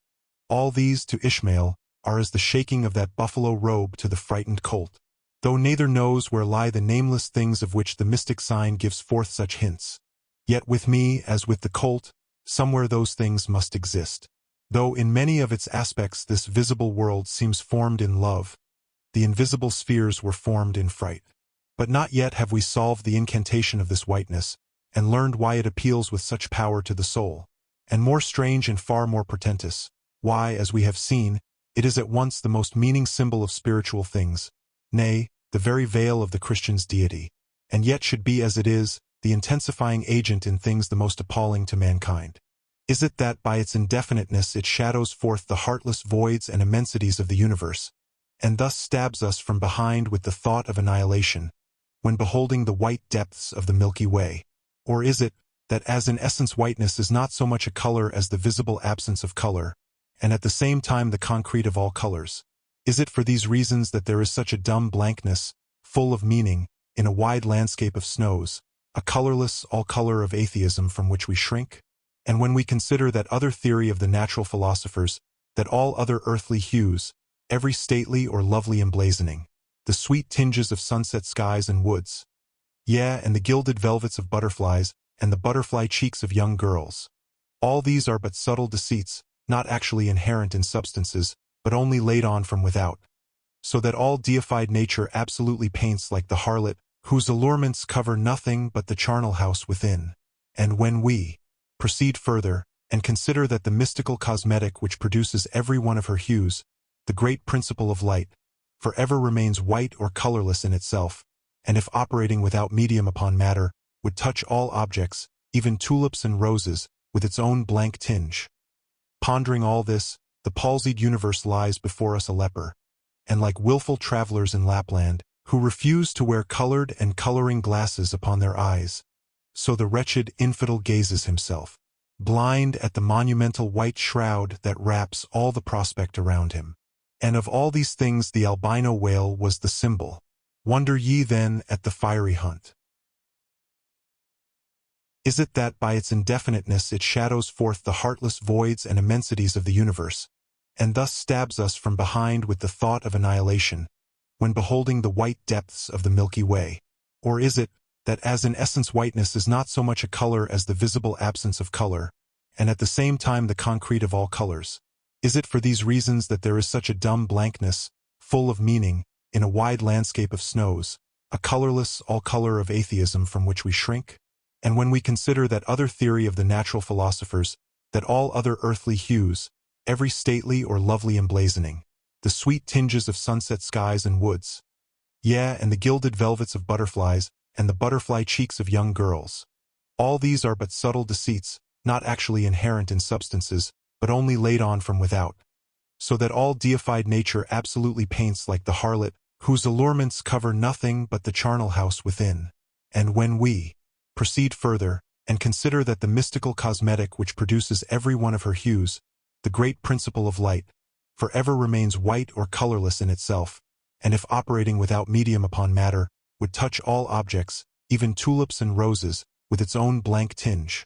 all these to Ishmael are as the shaking of that buffalo robe to the frightened colt, though neither knows where lie the nameless things of which the mystic sign gives forth such hints. Yet with me, as with the colt, somewhere those things must exist. Though in many of its aspects this visible world seems formed in love, the invisible spheres were formed in fright. But not yet have we solved the incantation of this whiteness, and learned why it appeals with such power to the soul, and more strange and far more portentous, why, as we have seen, it is at once the most meaning symbol of spiritual things, nay, the very veil of the Christian's deity, and yet should be as it is, the intensifying agent in things the most appalling to mankind. Is it that by its indefiniteness it shadows forth the heartless voids and immensities of the universe, and thus stabs us from behind with the thought of annihilation, when beholding the white depths of the Milky Way? Or is it that as in essence whiteness is not so much a color as the visible absence of color, and at the same time the concrete of all colors? Is it for these reasons that there is such a dumb blankness, full of meaning, in a wide landscape of snows, a colorless all-color of atheism from which we shrink? And when we consider that other theory of the natural philosophers, that all other earthly hues, every stately or lovely emblazoning, the sweet tinges of sunset skies and woods, yea, and the gilded velvets of butterflies, and the butterfly cheeks of young girls, all these are but subtle deceits, not actually inherent in substances, but only laid on from without, so that all deified nature absolutely paints like the harlot, whose allurements cover nothing but the charnel house within. And when we proceed further, and consider that the mystical cosmetic which produces every one of her hues, the great principle of light, forever remains white or colorless in itself, and if operating without medium upon matter, would touch all objects, even tulips and roses, with its own blank tinge. Pondering all this, the palsied universe lies before us a leper, and like willful travelers in Lapland, who refuse to wear colored and coloring glasses upon their eyes, so the wretched infidel gazes himself, blind at the monumental white shroud that wraps all the prospect around him. And of all these things the albino whale was the symbol. Wonder ye then at the fiery hunt? Is it that by its indefiniteness it shadows forth the heartless voids and immensities of the universe, and thus stabs us from behind with the thought of annihilation, when beholding the white depths of the Milky Way? Or is it that as in essence whiteness is not so much a color as the visible absence of color, and at the same time the concrete of all colors? Is it for these reasons that there is such a dumb blankness, full of meaning, in a wide landscape of snows, a colorless all-color of atheism from which we shrink? And when we consider that other theory of the natural philosophers, that all other earthly hues, every stately or lovely emblazoning, the sweet tinges of sunset skies and woods, yea, and the gilded velvets of butterflies, and the butterfly cheeks of young girls, all these are but subtle deceits, not actually inherent in substances, but only laid on from without, so that all deified nature absolutely paints like the harlot, whose allurements cover nothing but the charnel house within. And when we proceed further, and consider that the mystical cosmetic which produces every one of her hues, the great principle of light, forever remains white or colorless in itself, and if operating without medium upon matter, would touch all objects, even tulips and roses, with its own blank tinge.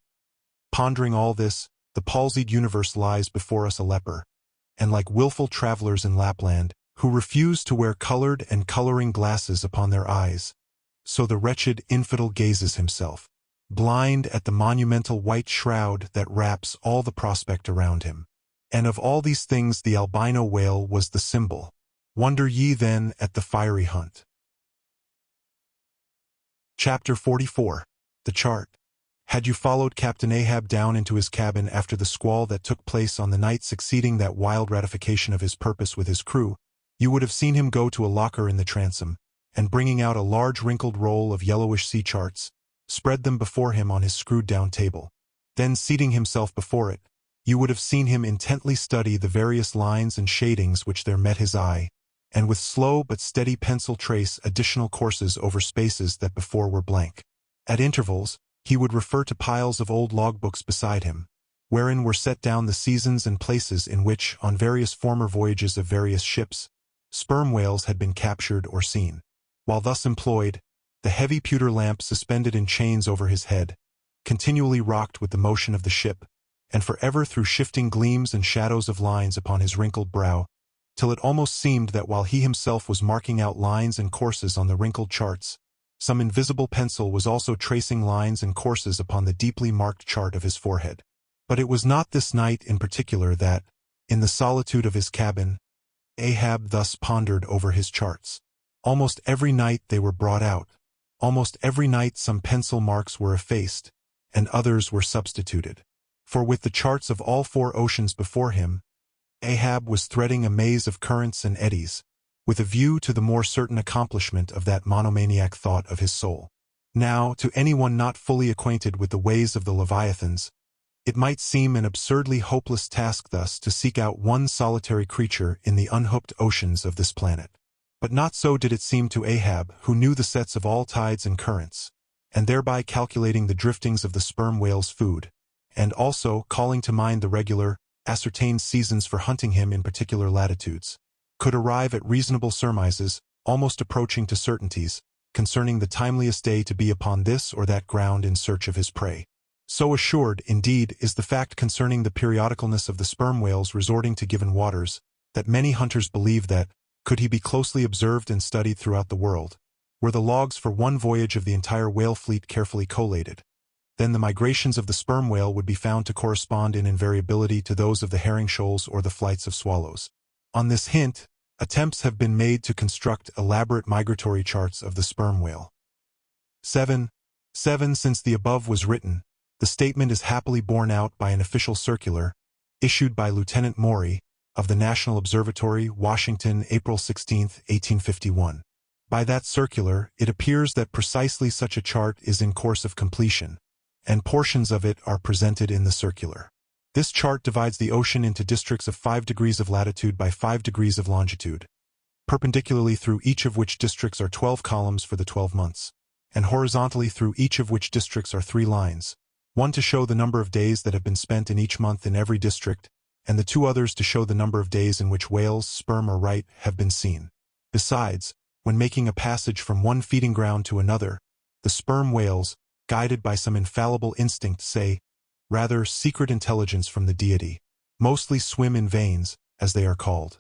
Pondering all this, the palsied universe lies before us a leper, and like willful travelers in Lapland, who refuse to wear colored and coloring glasses upon their eyes, so the wretched infidel gazes himself, blind at the monumental white shroud that wraps all the prospect around him. And of all these things the albino whale was the symbol. Wonder ye then at the fiery hunt? Chapter 44. The Chart. Had you followed Captain Ahab down into his cabin after the squall that took place on the night succeeding that wild ratification of his purpose with his crew, you would have seen him go to a locker in the transom, and bringing out a large wrinkled roll of yellowish sea charts, spread them before him on his screwed-down table. Then, seating himself before it, you would have seen him intently study the various lines and shadings which there met his eye, and with slow but steady pencil trace additional courses over spaces that before were blank. At intervals, he would refer to piles of old logbooks beside him, wherein were set down the seasons and places in which, on various former voyages of various ships, sperm whales had been captured or seen. While thus employed, the heavy pewter lamp suspended in chains over his head continually rocked with the motion of the ship, and forever threw shifting gleams and shadows of lines upon his wrinkled brow, till it almost seemed that while he himself was marking out lines and courses on the wrinkled charts, some invisible pencil was also tracing lines and courses upon the deeply marked chart of his forehead. But it was not this night in particular that, in the solitude of his cabin, Ahab thus pondered over his charts. Almost every night they were brought out. Almost every night some pencil marks were effaced, and others were substituted. For with the charts of all 4 oceans before him, Ahab was threading a maze of currents and eddies, with a view to the more certain accomplishment of that monomaniac thought of his soul. Now, to anyone not fully acquainted with the ways of the Leviathans, it might seem an absurdly hopeless task thus to seek out one solitary creature in the unhooked oceans of this planet. But not so did it seem to Ahab, who knew the sets of all tides and currents, and thereby calculating the driftings of the sperm whale's food, and also, calling to mind the regular, ascertained seasons for hunting him in particular latitudes, could arrive at reasonable surmises, almost approaching to certainties, concerning the timeliest day to be upon this or that ground in search of his prey. So assured, indeed, is the fact concerning the periodicalness of the sperm whales resorting to given waters, that many hunters believe that, could he be closely observed and studied throughout the world, were the logs for one voyage of the entire whale fleet carefully collated, then the migrations of the sperm whale would be found to correspond in invariability to those of the herring shoals or the flights of swallows. On this hint, attempts have been made to construct elaborate migratory charts of the sperm whale. 7. Since the above was written, the statement is happily borne out by an official circular, issued by Lieutenant Maury, of the National Observatory, Washington, April 16, 1851. By that circular, it appears that precisely such a chart is in course of completion, and portions of it are presented in the circular. This chart divides the ocean into districts of 5 degrees of latitude by 5 degrees of longitude, perpendicularly through each of which districts are 12 columns for the 12 months, and horizontally through each of which districts are 3 lines, one to show the number of days that have been spent in each month in every district, and the 2 others to show the number of days in which whales, sperm or right, have been seen. Besides, when making a passage from one feeding ground to another, the sperm whales, guided by some infallible instinct, say, rather secret intelligence from the deity, mostly swim in veins, as they are called,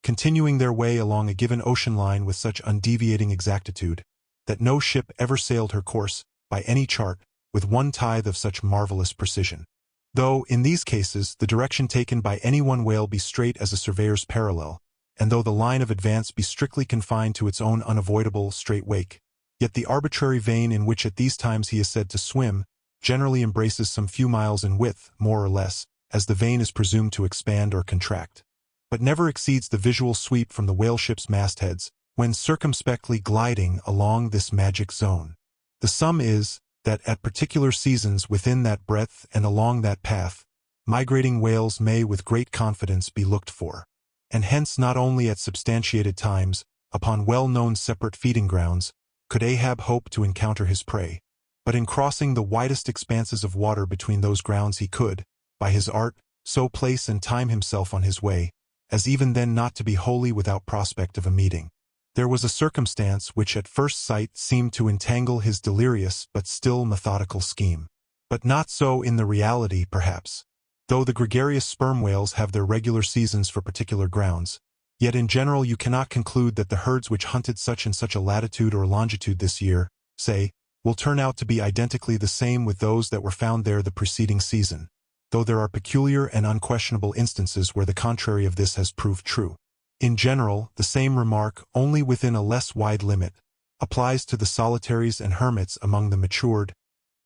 continuing their way along a given ocean line with such undeviating exactitude, that no ship ever sailed her course, by any chart, with 1/10 of such marvelous precision. Though, in these cases, the direction taken by any one whale be straight as a surveyor's parallel, and though the line of advance be strictly confined to its own unavoidable straight wake, yet the arbitrary vein in which at these times he is said to swim generally embraces some few miles in width, more or less, as the vein is presumed to expand or contract, but never exceeds the visual sweep from the whaleship's mastheads when circumspectly gliding along this magic zone. The sum is, that at particular seasons within that breadth and along that path, migrating whales may with great confidence be looked for, and hence not only at substantiated times, upon well-known separate feeding grounds, could Ahab hope to encounter his prey, but in crossing the widest expanses of water between those grounds he could, by his art, so place and time himself on his way, as even then not to be wholly without prospect of a meeting. There was a circumstance which at first sight seemed to entangle his delirious but still methodical scheme. But not so in the reality, perhaps. Though the gregarious sperm whales have their regular seasons for particular grounds, yet in general you cannot conclude that the herds which hunted such and such a latitude or longitude this year, say, will turn out to be identically the same with those that were found there the preceding season, though there are peculiar and unquestionable instances where the contrary of this has proved true. In general, the same remark, only within a less wide limit, applies to the solitaries and hermits among the matured,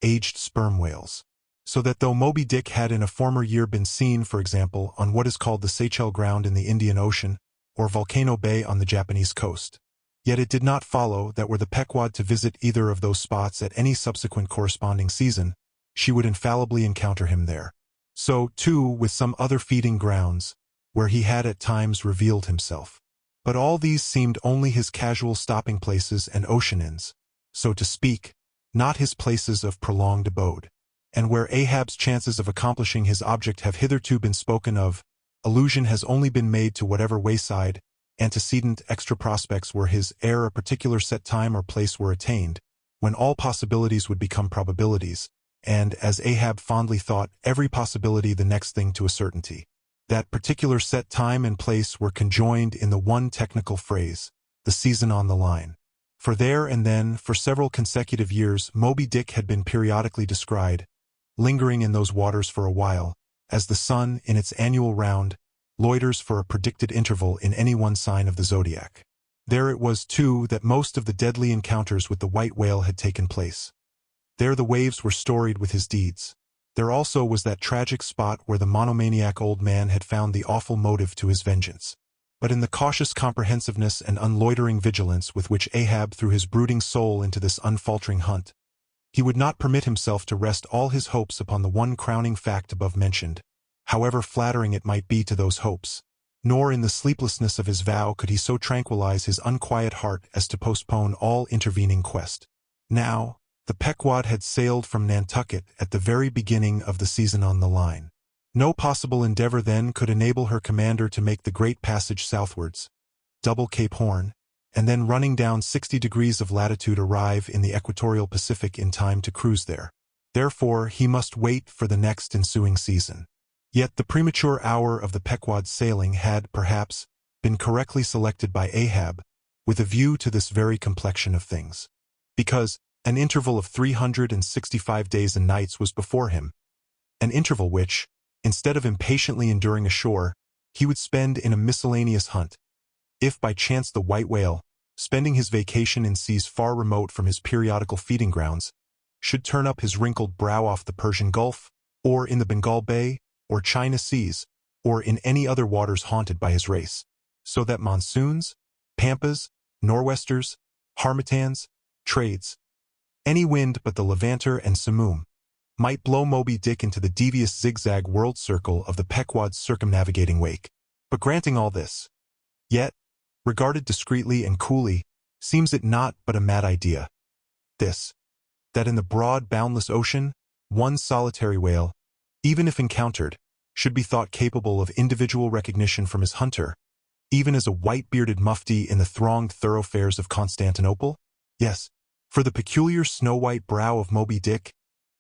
aged sperm whales. So that though Moby-Dick had in a former year been seen, for example, on what is called the Seychelles Ground in the Indian Ocean, or Volcano Bay on the Japanese coast, yet it did not follow that were the Pequod to visit either of those spots at any subsequent corresponding season, she would infallibly encounter him there. So, too, with some other feeding grounds, where he had at times revealed himself. But all these seemed only his casual stopping places and ocean inns, so to speak, not his places of prolonged abode. and where Ahab's chances of accomplishing his object have hitherto been spoken of, allusion has only been made to whatever wayside, antecedent extra prospects were his ere a particular set time or place were attained, when all possibilities would become probabilities, and, as Ahab fondly thought, every possibility the next thing to a certainty. That particular set time and place were conjoined in the one technical phrase, the season on the line. For there and then, for several consecutive years, Moby-Dick had been periodically descried, lingering in those waters for a while, as the sun, in its annual round, loiters for a predicted interval in any one sign of the zodiac. There it was, too, that most of the deadly encounters with the white whale had taken place. There the waves were storied with his deeds. There also was that tragic spot where the monomaniac old man had found the awful motive to his vengeance. But in the cautious comprehensiveness and unloitering vigilance with which Ahab threw his brooding soul into this unfaltering hunt, he would not permit himself to rest all his hopes upon the one crowning fact above mentioned, however flattering it might be to those hopes. Nor in the sleeplessness of his vow could he so tranquilize his unquiet heart as to postpone all intervening quest. Now, the Pequod had sailed from Nantucket at the very beginning of the season on the line. No possible endeavor then could enable her commander to make the great passage southwards, double Cape Horn, and then running down 60 degrees of latitude arrive in the equatorial Pacific in time to cruise there. Therefore, he must wait for the next ensuing season. Yet the premature hour of the Pequod's sailing had, perhaps, been correctly selected by Ahab, with a view to this very complexion of things. Because an interval of 365 days and nights was before him, an interval which, instead of impatiently enduring ashore, he would spend in a miscellaneous hunt. If by chance the white whale, spending his vacation in seas far remote from his periodical feeding grounds, should turn up his wrinkled brow off the Persian Gulf, or in the Bengal Bay, or China Seas, or in any other waters haunted by his race, so that monsoons, pampas, nor'westers, harmattans, trades, any wind but the levanter and simoom, might blow Moby-Dick into the devious zigzag world circle of the Pequod's circumnavigating wake. But granting all this, yet, regarded discreetly and coolly, seems it not but a mad idea, this, that in the broad boundless ocean, one solitary whale, even if encountered, should be thought capable of individual recognition from his hunter, even as a white-bearded mufti in the thronged thoroughfares of Constantinople? Yes, for the peculiar snow-white brow of Moby-Dick,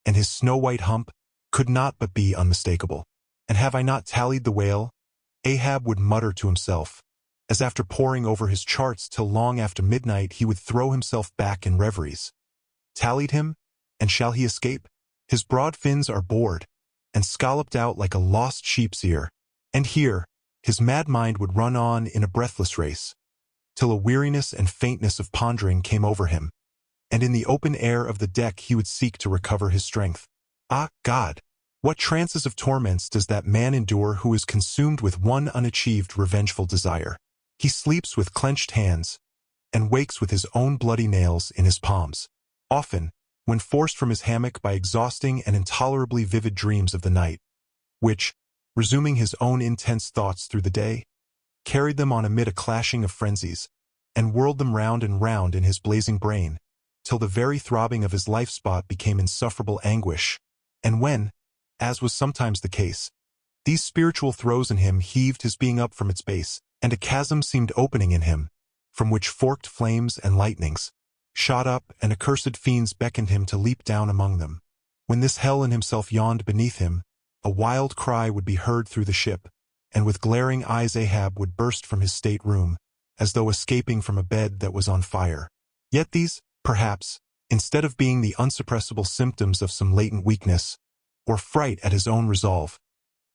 and his snow-white hump, could not but be unmistakable. And have I not tallied the whale? Ahab would mutter to himself, as after poring over his charts till long after midnight he would throw himself back in reveries. Tallied him, and shall he escape? His broad fins are bored, and scalloped out like a lost sheep's ear. And here, his mad mind would run on in a breathless race, till a weariness and faintness of pondering came over him, and in the open air of the deck he would seek to recover his strength. Ah, God! What trances of torments does that man endure who is consumed with one unachieved revengeful desire? He sleeps with clenched hands, and wakes with his own bloody nails in his palms. Often, when forced from his hammock by exhausting and intolerably vivid dreams of the night, which, resuming his own intense thoughts through the day, carried them on amid a clashing of frenzies, and whirled them round and round in his blazing brain, till the very throbbing of his life-spot became insufferable anguish, and when, as was sometimes the case, these spiritual throes in him heaved his being up from its base, and a chasm seemed opening in him, from which forked flames and lightnings shot up, and accursed fiends beckoned him to leap down among them. When this hell in himself yawned beneath him, a wild cry would be heard through the ship, and with glaring eyes Ahab would burst from his state-room, as though escaping from a bed that was on fire. Yet these, perhaps, instead of being the unsuppressible symptoms of some latent weakness, or fright at his own resolve,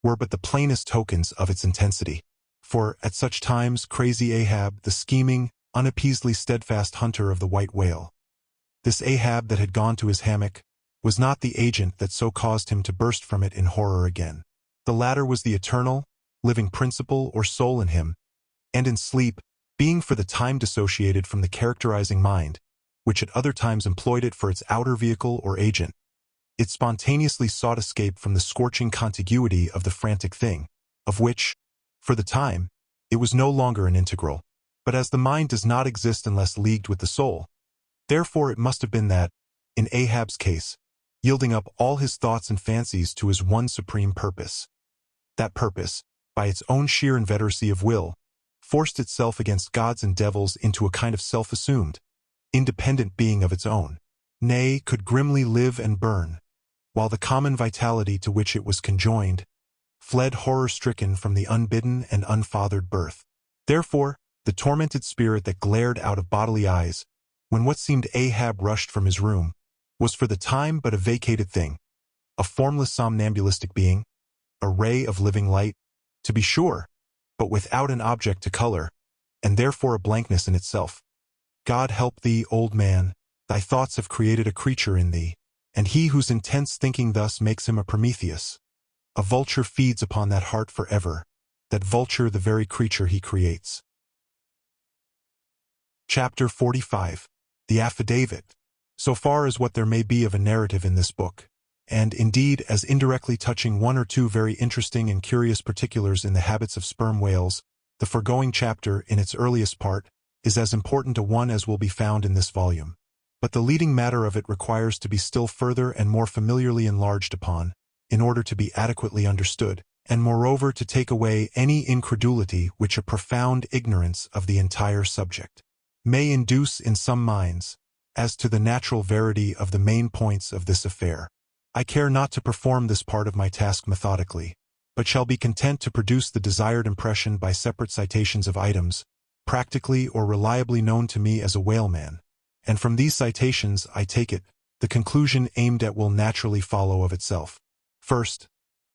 were but the plainest tokens of its intensity. For, at such times, crazy Ahab, the scheming, unappeasedly steadfast hunter of the white whale, this Ahab that had gone to his hammock, was not the agent that so caused him to burst from it in horror again. The latter was the eternal, living principle or soul in him, and in sleep, being for the time dissociated from the characterizing mind, which at other times employed it for its outer vehicle or agent, it spontaneously sought escape from the scorching contiguity of the frantic thing, of which, for the time, it was no longer an integral. But as the mind does not exist unless leagued with the soul, therefore it must have been that, in Ahab's case, yielding up all his thoughts and fancies to his one supreme purpose. That purpose, by its own sheer inveteracy of will, forced itself against gods and devils into a kind of self-assumed, independent being of its own, nay, could grimly live and burn, while the common vitality to which it was conjoined fled horror-stricken from the unbidden and unfathered birth. Therefore, the tormented spirit that glared out of bodily eyes, when what seemed Ahab rushed from his room, was for the time but a vacated thing, a formless somnambulistic being, a ray of living light, to be sure, but without an object to color, and therefore a blankness in itself. God help thee, old man, thy thoughts have created a creature in thee, and he whose intense thinking thus makes him a Prometheus. A vulture feeds upon that heart forever, that vulture the very creature he creates. Chapter 45. The Affidavit. So far as what there may be of a narrative in this book, and indeed as indirectly touching one or two very interesting and curious particulars in the habits of sperm whales, the foregoing chapter, in its earliest part, is as important a one as will be found in this volume. But the leading matter of it requires to be still further and more familiarly enlarged upon, in order to be adequately understood, and moreover to take away any incredulity which a profound ignorance of the entire subject may induce in some minds, as to the natural verity of the main points of this affair. I care not to perform this part of my task methodically, but shall be content to produce the desired impression by separate citations of items, practically or reliably known to me as a whaleman, and from these citations, I take it, the conclusion aimed at will naturally follow of itself. First,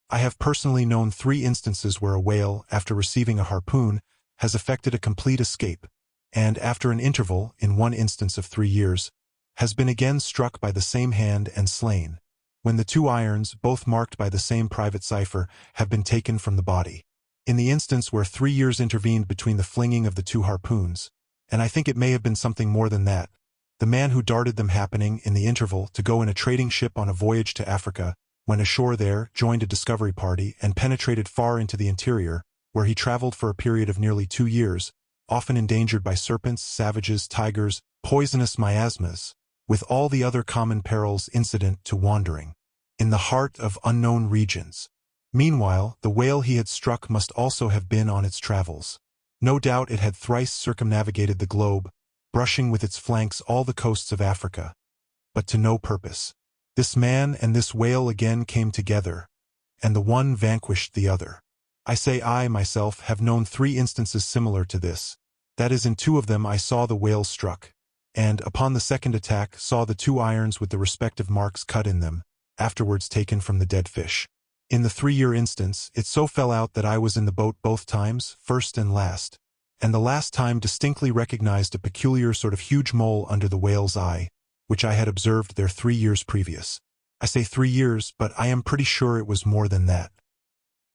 I have personally known 3 instances where a whale, after receiving a harpoon, has effected a complete escape, and after an interval, in one instance of 3 years, has been again struck by the same hand and slain, when the 2 irons, both marked by the same private cipher, have been taken from the body. In the instance where 3 years intervened between the flinging of the 2 harpoons, and I think it may have been something more than that, the man who darted them happening, in the interval, to go in a trading ship on a voyage to Africa, when ashore there, joined a discovery party and penetrated far into the interior, where he traveled for a period of nearly 2 years, often endangered by serpents, savages, tigers, poisonous miasmas, with all the other common perils incident to wandering in the heart of unknown regions. Meanwhile, the whale he had struck must also have been on its travels. No doubt it had thrice circumnavigated the globe, brushing with its flanks all the coasts of Africa, but to no purpose. This man and this whale again came together, and the one vanquished the other. I say I, myself, have known 3 instances similar to this. That is, in 2 of them I saw the whale struck, and, upon the second attack, saw the 2 irons with the respective marks cut in them, afterwards taken from the dead fish. In the 3-year instance, it so fell out that I was in the boat both times, first and last, and the last time distinctly recognized a peculiar sort of huge mole under the whale's eye, which I had observed there 3 years previous. I say 3 years, but I am pretty sure it was more than that.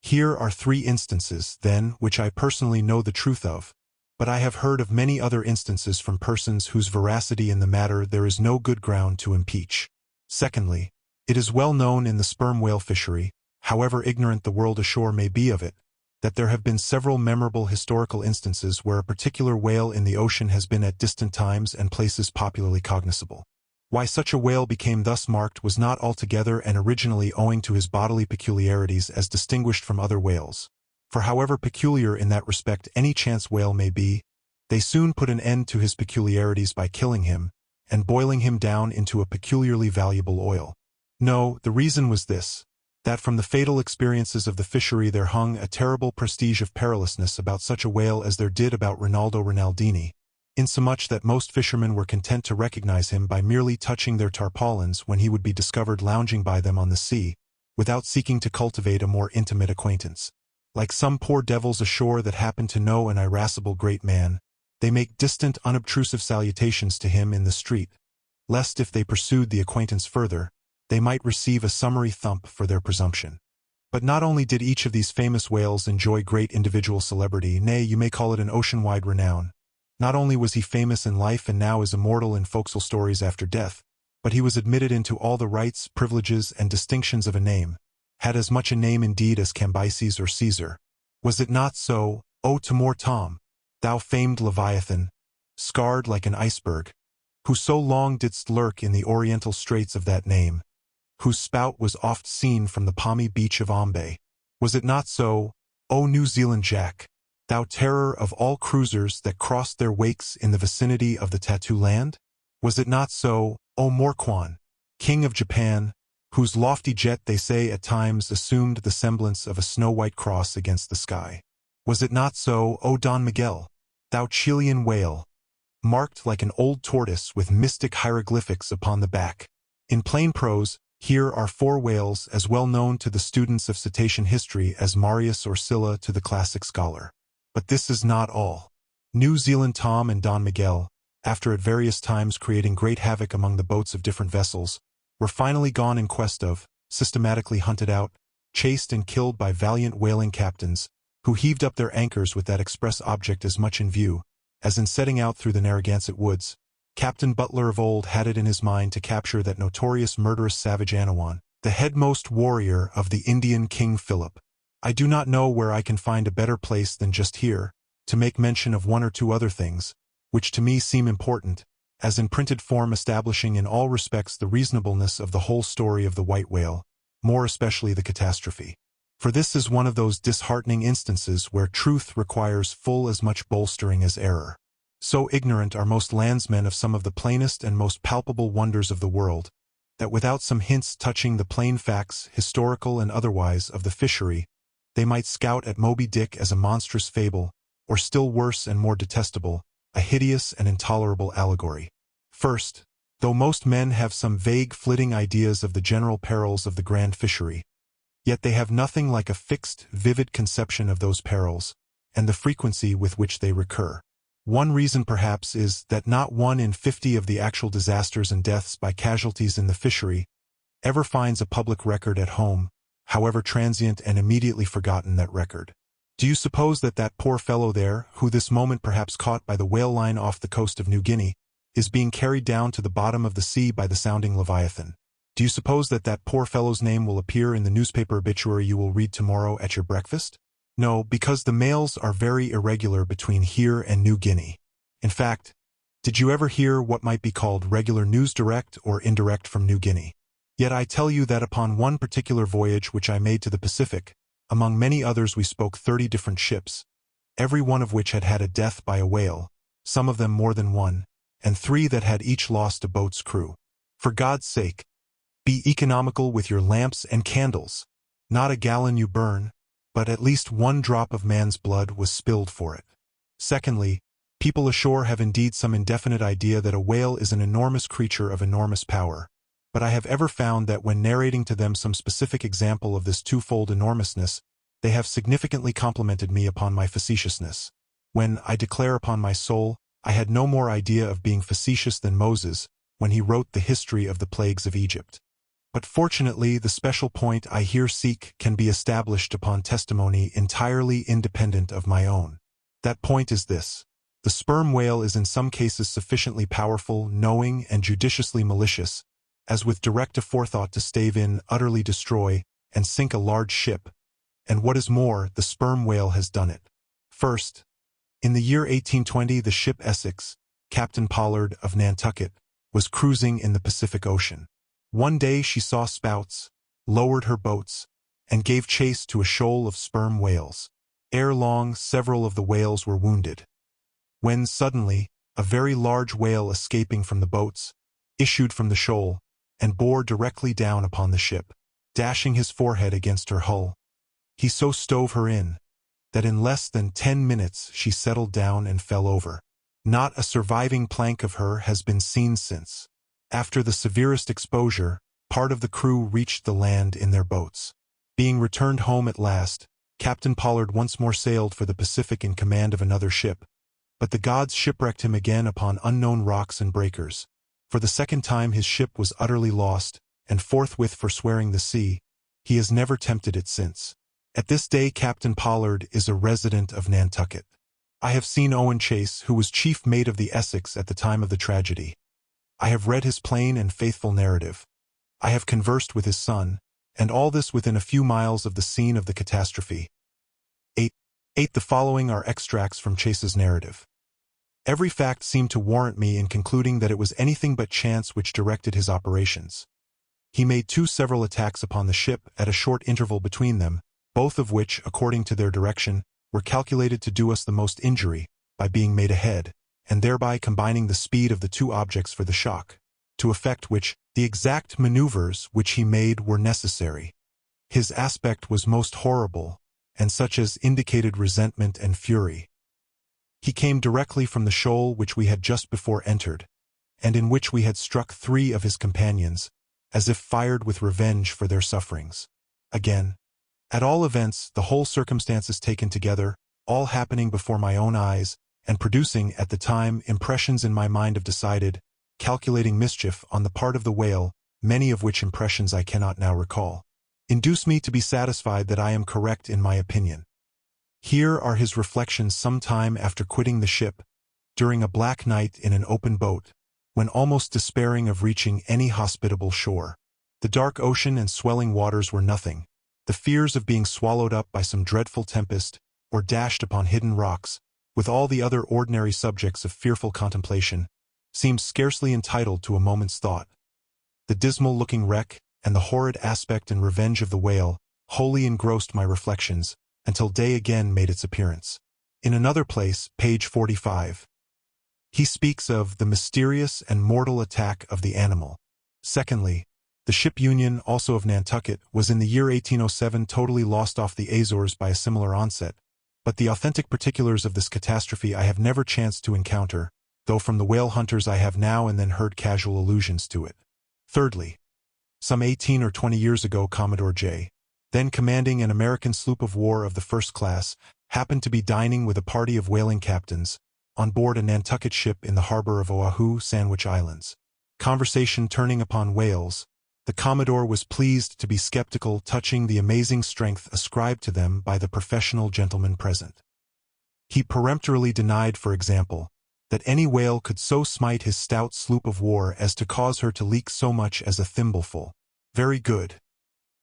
Here are 3 instances, then, which I personally know the truth of, but I have heard of many other instances from persons whose veracity in the matter there is no good ground to impeach. Secondly, it is well known in the sperm whale fishery, however ignorant the world ashore may be of it, that there have been several memorable historical instances where a particular whale in the ocean has been at distant times and places popularly cognizable. Why such a whale became thus marked was not altogether and originally owing to his bodily peculiarities as distinguished from other whales, for however peculiar in that respect any chance whale may be, they soon put an end to his peculiarities by killing him, and boiling him down into a peculiarly valuable oil. No, the reason was this, that from the fatal experiences of the fishery there hung a terrible prestige of perilousness about such a whale as there did about Rinaldo Rinaldini, insomuch that most fishermen were content to recognize him by merely touching their tarpaulins when he would be discovered lounging by them on the sea, without seeking to cultivate a more intimate acquaintance. Like some poor devils ashore that happen to know an irascible great man, they make distant, unobtrusive salutations to him in the street, lest if they pursued the acquaintance further, they might receive a summary thump for their presumption. But not only did each of these famous whales enjoy great individual celebrity, nay, you may call it an ocean-wide renown. Not only was he famous in life and now is immortal in forecastle stories after death, but he was admitted into all the rights, privileges, and distinctions of a name, had as much a name indeed as Cambyses or Caesar. Was it not so, O Timor Tom, thou famed Leviathan, scarred like an iceberg, who so long didst lurk in the oriental straits of that name, whose spout was oft seen from the palmy beach of Ombay. Was it not so, O New Zealand Jack, thou terror of all cruisers that crossed their wakes in the vicinity of the Tattoo Land? Was it not so, O Morquan, King of Japan, whose lofty jet they say at times assumed the semblance of a snow-white cross against the sky? Was it not so, O Don Miguel, thou Chilean whale, marked like an old tortoise with mystic hieroglyphics upon the back? In plain prose, here are 4 whales as well known to the students of cetacean history as Marius or Scylla to the classic scholar. But this is not all. New Zealand Tom and Don Miguel, after at various times creating great havoc among the boats of different vessels, were finally gone in quest of, systematically hunted out, chased and killed by valiant whaling captains, who heaved up their anchors with that express object as much in view, as in setting out through the Narragansett woods, Captain Butler of old had it in his mind to capture that notorious murderous savage Anawan, the headmost warrior of the Indian King Philip. I do not know where I can find a better place than just here, to make mention of 1 or 2 other things, which to me seem important, as in printed form establishing in all respects the reasonableness of the whole story of the white whale, more especially the catastrophe. For this is one of those disheartening instances where truth requires full as much bolstering as error. So ignorant are most landsmen of some of the plainest and most palpable wonders of the world, that without some hints touching the plain facts, historical and otherwise, of the fishery, they might scout at Moby-Dick as a monstrous fable, or still worse and more detestable, a hideous and intolerable allegory. First, though most men have some vague flitting ideas of the general perils of the grand fishery, yet they have nothing like a fixed, vivid conception of those perils, and the frequency with which they recur. One reason perhaps is that not 1 in 50 of the actual disasters and deaths by casualties in the fishery ever finds a public record at home, however transient and immediately forgotten that record. Do you suppose that that poor fellow there, who this moment perhaps caught by the whale line off the coast of New Guinea, is being carried down to the bottom of the sea by the sounding Leviathan? Do you suppose that that poor fellow's name will appear in the newspaper obituary you will read tomorrow at your breakfast? No, because the mails are very irregular between here and New Guinea. In fact, did you ever hear what might be called regular news direct or indirect from New Guinea? Yet I tell you that upon one particular voyage which I made to the Pacific, among many others we spoke 30 different ships, every one of which had had a death by a whale, some of them more than 1, and 3 that had each lost a boat's crew. For God's sake, be economical with your lamps and candles. Not a gallon you burn, but at least 1 drop of man's blood was spilled for it. Secondly, people ashore have indeed some indefinite idea that a whale is an enormous creature of enormous power, but I have ever found that when narrating to them some specific example of this twofold enormousness, they have significantly complimented me upon my facetiousness, when, I declare upon my soul, I had no more idea of being facetious than Moses, when he wrote the history of the plagues of Egypt. But fortunately, the special point I here seek can be established upon testimony entirely independent of my own. That point is this: the sperm whale is in some cases sufficiently powerful, knowing, and judiciously malicious, as with direct aforethought to stave in, utterly destroy, and sink a large ship, and what is more, the sperm whale has done it. First, in the year 1820 the ship Essex, Captain Pollard of Nantucket, was cruising in the Pacific Ocean. One day she saw spouts, lowered her boats, and gave chase to a shoal of sperm whales. Ere long, several of the whales were wounded, when suddenly, a very large whale escaping from the boats, issued from the shoal, and bore directly down upon the ship. Dashing his forehead against her hull, he so stove her in, that in less than 10 minutes she settled down and fell over. Not a surviving plank of her has been seen since. After the severest exposure, part of the crew reached the land in their boats. Being returned home at last, Captain Pollard once more sailed for the Pacific in command of another ship, but the gods shipwrecked him again upon unknown rocks and breakers. For the second time his ship was utterly lost, and forthwith forswearing the sea, he has never tempted it since. At this day Captain Pollard is a resident of Nantucket. I have seen Owen Chase, who was chief mate of the Essex at the time of the tragedy. I have read his plain and faithful narrative. I have conversed with his son, and all this within a few miles of the scene of the catastrophe. 8. The following are extracts from Chase's narrative. Every fact seemed to warrant me in concluding that it was anything but chance which directed his operations. He made several attacks upon the ship at a short interval between them, both of which, according to their direction, were calculated to do us the most injury, by being made ahead, and thereby combining the speed of the two objects for the shock, to effect which, the exact maneuvers which he made were necessary. His aspect was most horrible, and such as indicated resentment and fury. He came directly from the shoal which we had just before entered, and in which we had struck 3 of his companions, as if fired with revenge for their sufferings. Again, at all events, the whole circumstances taken together, all happening before my own eyes, and producing, at the time, impressions in my mind of decided, calculating mischief on the part of the whale, many of which impressions I cannot now recall, induce me to be satisfied that I am correct in my opinion. Here are his reflections some time after quitting the ship, during a black night in an open boat, when almost despairing of reaching any hospitable shore. The dark ocean and swelling waters were nothing. The fears of being swallowed up by some dreadful tempest, or dashed upon hidden rocks, with all the other ordinary subjects of fearful contemplation, seemed scarcely entitled to a moment's thought. The dismal-looking wreck, and the horrid aspect and revenge of the whale, wholly engrossed my reflections, until day again made its appearance. In another place, page 45, he speaks of the mysterious and mortal attack of the animal. Secondly, the ship Union, also of Nantucket, was in the year 1807 totally lost off the Azores by a similar onset, but the authentic particulars of this catastrophe I have never chanced to encounter, though from the whale hunters I have now and then heard casual allusions to it. Thirdly, some 18 or 20 years ago Commodore J., then commanding an American sloop of war of the first class, happened to be dining with a party of whaling captains, on board a Nantucket ship in the harbor of Oahu, Sandwich Islands. Conversation turning upon whales, the Commodore was pleased to be skeptical touching the amazing strength ascribed to them by the professional gentlemen present. He peremptorily denied, for example, that any whale could so smite his stout sloop of war as to cause her to leak so much as a thimbleful. Very good.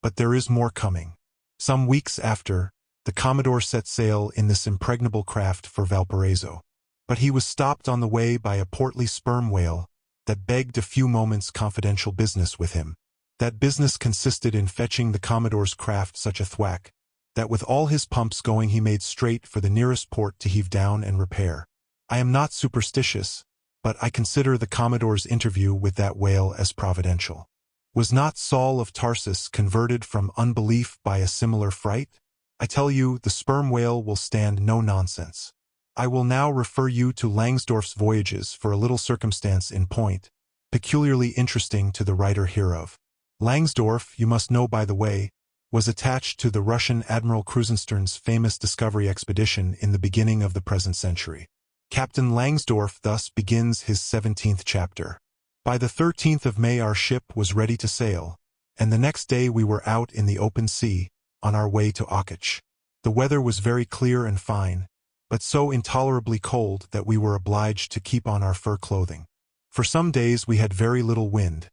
But there is more coming. Some weeks after, the Commodore set sail in this impregnable craft for Valparaiso. But he was stopped on the way by a portly sperm whale that begged a few moments' confidential business with him. That business consisted in fetching the Commodore's craft such a thwack, that with all his pumps going he made straight for the nearest port to heave down and repair. I am not superstitious, but I consider the Commodore's interview with that whale as providential. Was not Saul of Tarsus converted from unbelief by a similar fright? I tell you, the sperm whale will stand no nonsense. I will now refer you to Langsdorff's Voyages for a little circumstance in point, peculiarly interesting to the writer hereof. Langsdorff, you must know by the way, was attached to the Russian Admiral Krusenstern's famous discovery expedition in the beginning of the present century. Captain Langsdorff thus begins his 17th chapter. By the 13th of May our ship was ready to sail, and the next day we were out in the open sea, on our way to Okatch. The weather was very clear and fine, but so intolerably cold that we were obliged to keep on our fur clothing. For some days we had very little wind.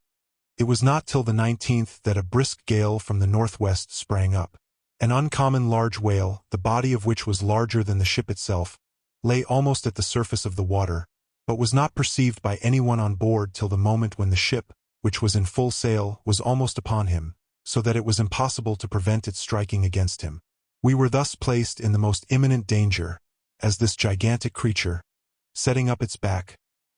It was not till the 19th that a brisk gale from the northwest sprang up. An uncommon large whale, the body of which was larger than the ship itself, lay almost at the surface of the water, but was not perceived by anyone on board till the moment when the ship, which was in full sail, was almost upon him, so that it was impossible to prevent its striking against him. We were thus placed in the most imminent danger, as this gigantic creature, setting up its back,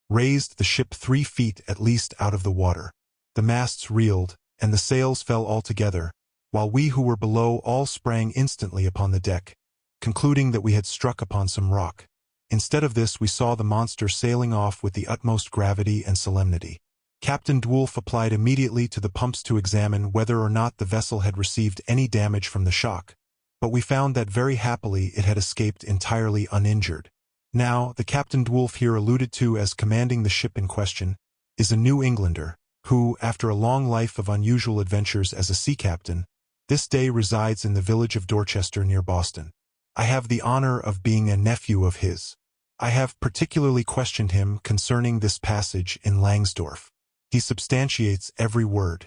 raised the ship 3 feet at least out of the water. The masts reeled, and the sails fell altogether, while we who were below all sprang instantly upon the deck, concluding that we had struck upon some rock. Instead of this we saw the monster sailing off with the utmost gravity and solemnity. Captain Dwulf applied immediately to the pumps to examine whether or not the vessel had received any damage from the shock, but we found that very happily it had escaped entirely uninjured. Now, the Captain Dwulf here alluded to as commanding the ship in question is a New Englander, who, after a long life of unusual adventures as a sea captain, this day resides in the village of Dorchester near Boston. I have the honor of being a nephew of his. I have particularly questioned him concerning this passage in Langsdorff. He substantiates every word.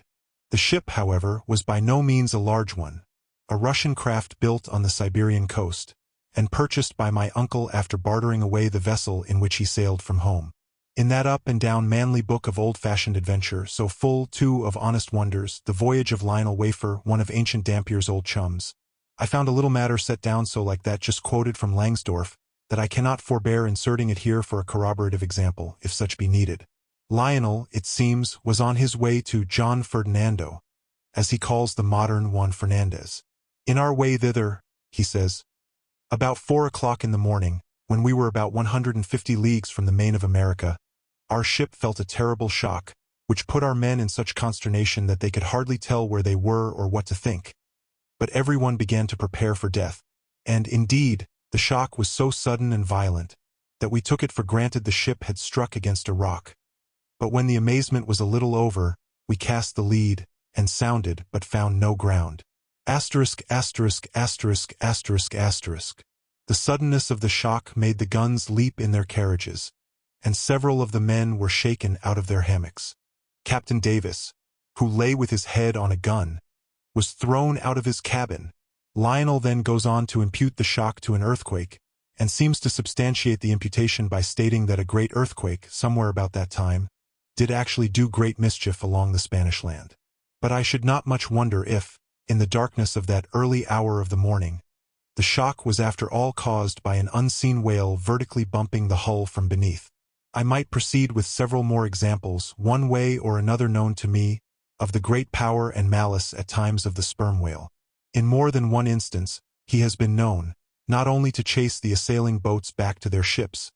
The ship, however, was by no means a large one, a Russian craft built on the Siberian coast, and purchased by my uncle after bartering away the vessel in which he sailed from home. In that up-and-down manly book of old-fashioned adventure, so full, too, of honest wonders, The Voyage of Lionel Wafer, one of Ancient Dampier's old chums, I found a little matter set down so like that just quoted from Langsdorff, that I cannot forbear inserting it here for a corroborative example, if such be needed. Lionel, it seems, was on his way to John Ferdinando, as he calls the modern Juan Fernandez. In our way thither, he says, about 4 o'clock in the morning, when we were about 150 leagues from the main of America, our ship felt a terrible shock, which put our men in such consternation that they could hardly tell where they were or what to think. But everyone began to prepare for death, and, indeed, the shock was so sudden and violent, that we took it for granted the ship had struck against a rock. But when the amazement was a little over, we cast the lead, and sounded, but found no ground. Asterisk, asterisk, asterisk, asterisk, asterisk. The suddenness of the shock made the guns leap in their carriages, and several of the men were shaken out of their hammocks. Captain Davis, who lay with his head on a gun, was thrown out of his cabin. Lionel then goes on to impute the shock to an earthquake, and seems to substantiate the imputation by stating that a great earthquake, somewhere about that time, did actually do great mischief along the Spanish land. But I should not much wonder if, in the darkness of that early hour of the morning, the shock was after all caused by an unseen whale vertically bumping the hull from beneath. I might proceed with several more examples, one way or another known to me, of the great power and malice at times of the sperm whale. In more than one instance, he has been known, not only to chase the assailing boats back to their ships,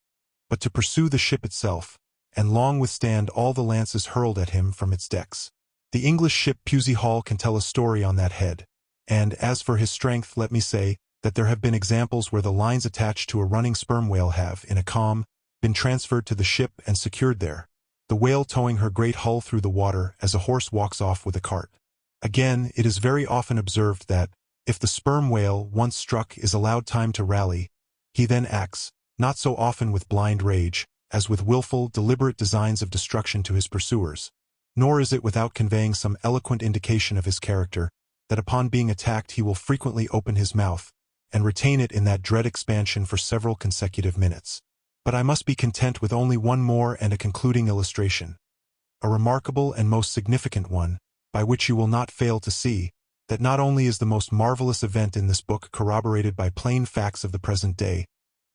but to pursue the ship itself, and long withstand all the lances hurled at him from its decks. The English ship Pusey Hall can tell a story on that head, and as for his strength, let me say that there have been examples where the lines attached to a running sperm whale have, in a calm, been transferred to the ship and secured there, the whale towing her great hull through the water as a horse walks off with a cart. Again, it is very often observed that, if the sperm whale, once struck, is allowed time to rally, he then acts, not so often with blind rage, as with willful, deliberate designs of destruction to his pursuers. Nor is it without conveying some eloquent indication of his character, that upon being attacked he will frequently open his mouth, and retain it in that dread expansion for several consecutive minutes. But I must be content with only one more and a concluding illustration, a remarkable and most significant one, by which you will not fail to see that not only is the most marvelous event in this book corroborated by plain facts of the present day,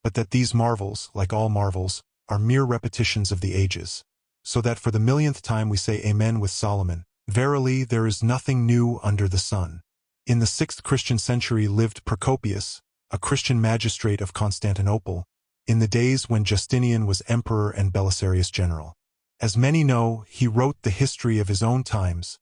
but that these marvels, like all marvels, are mere repetitions of the ages, so that for the millionth time we say Amen with Solomon, verily there is nothing new under the sun. In the 6th Christian century lived Procopius, a Christian magistrate of Constantinople, in the days when Justinian was emperor and Belisarius general. As many know, he wrote the history of his own times,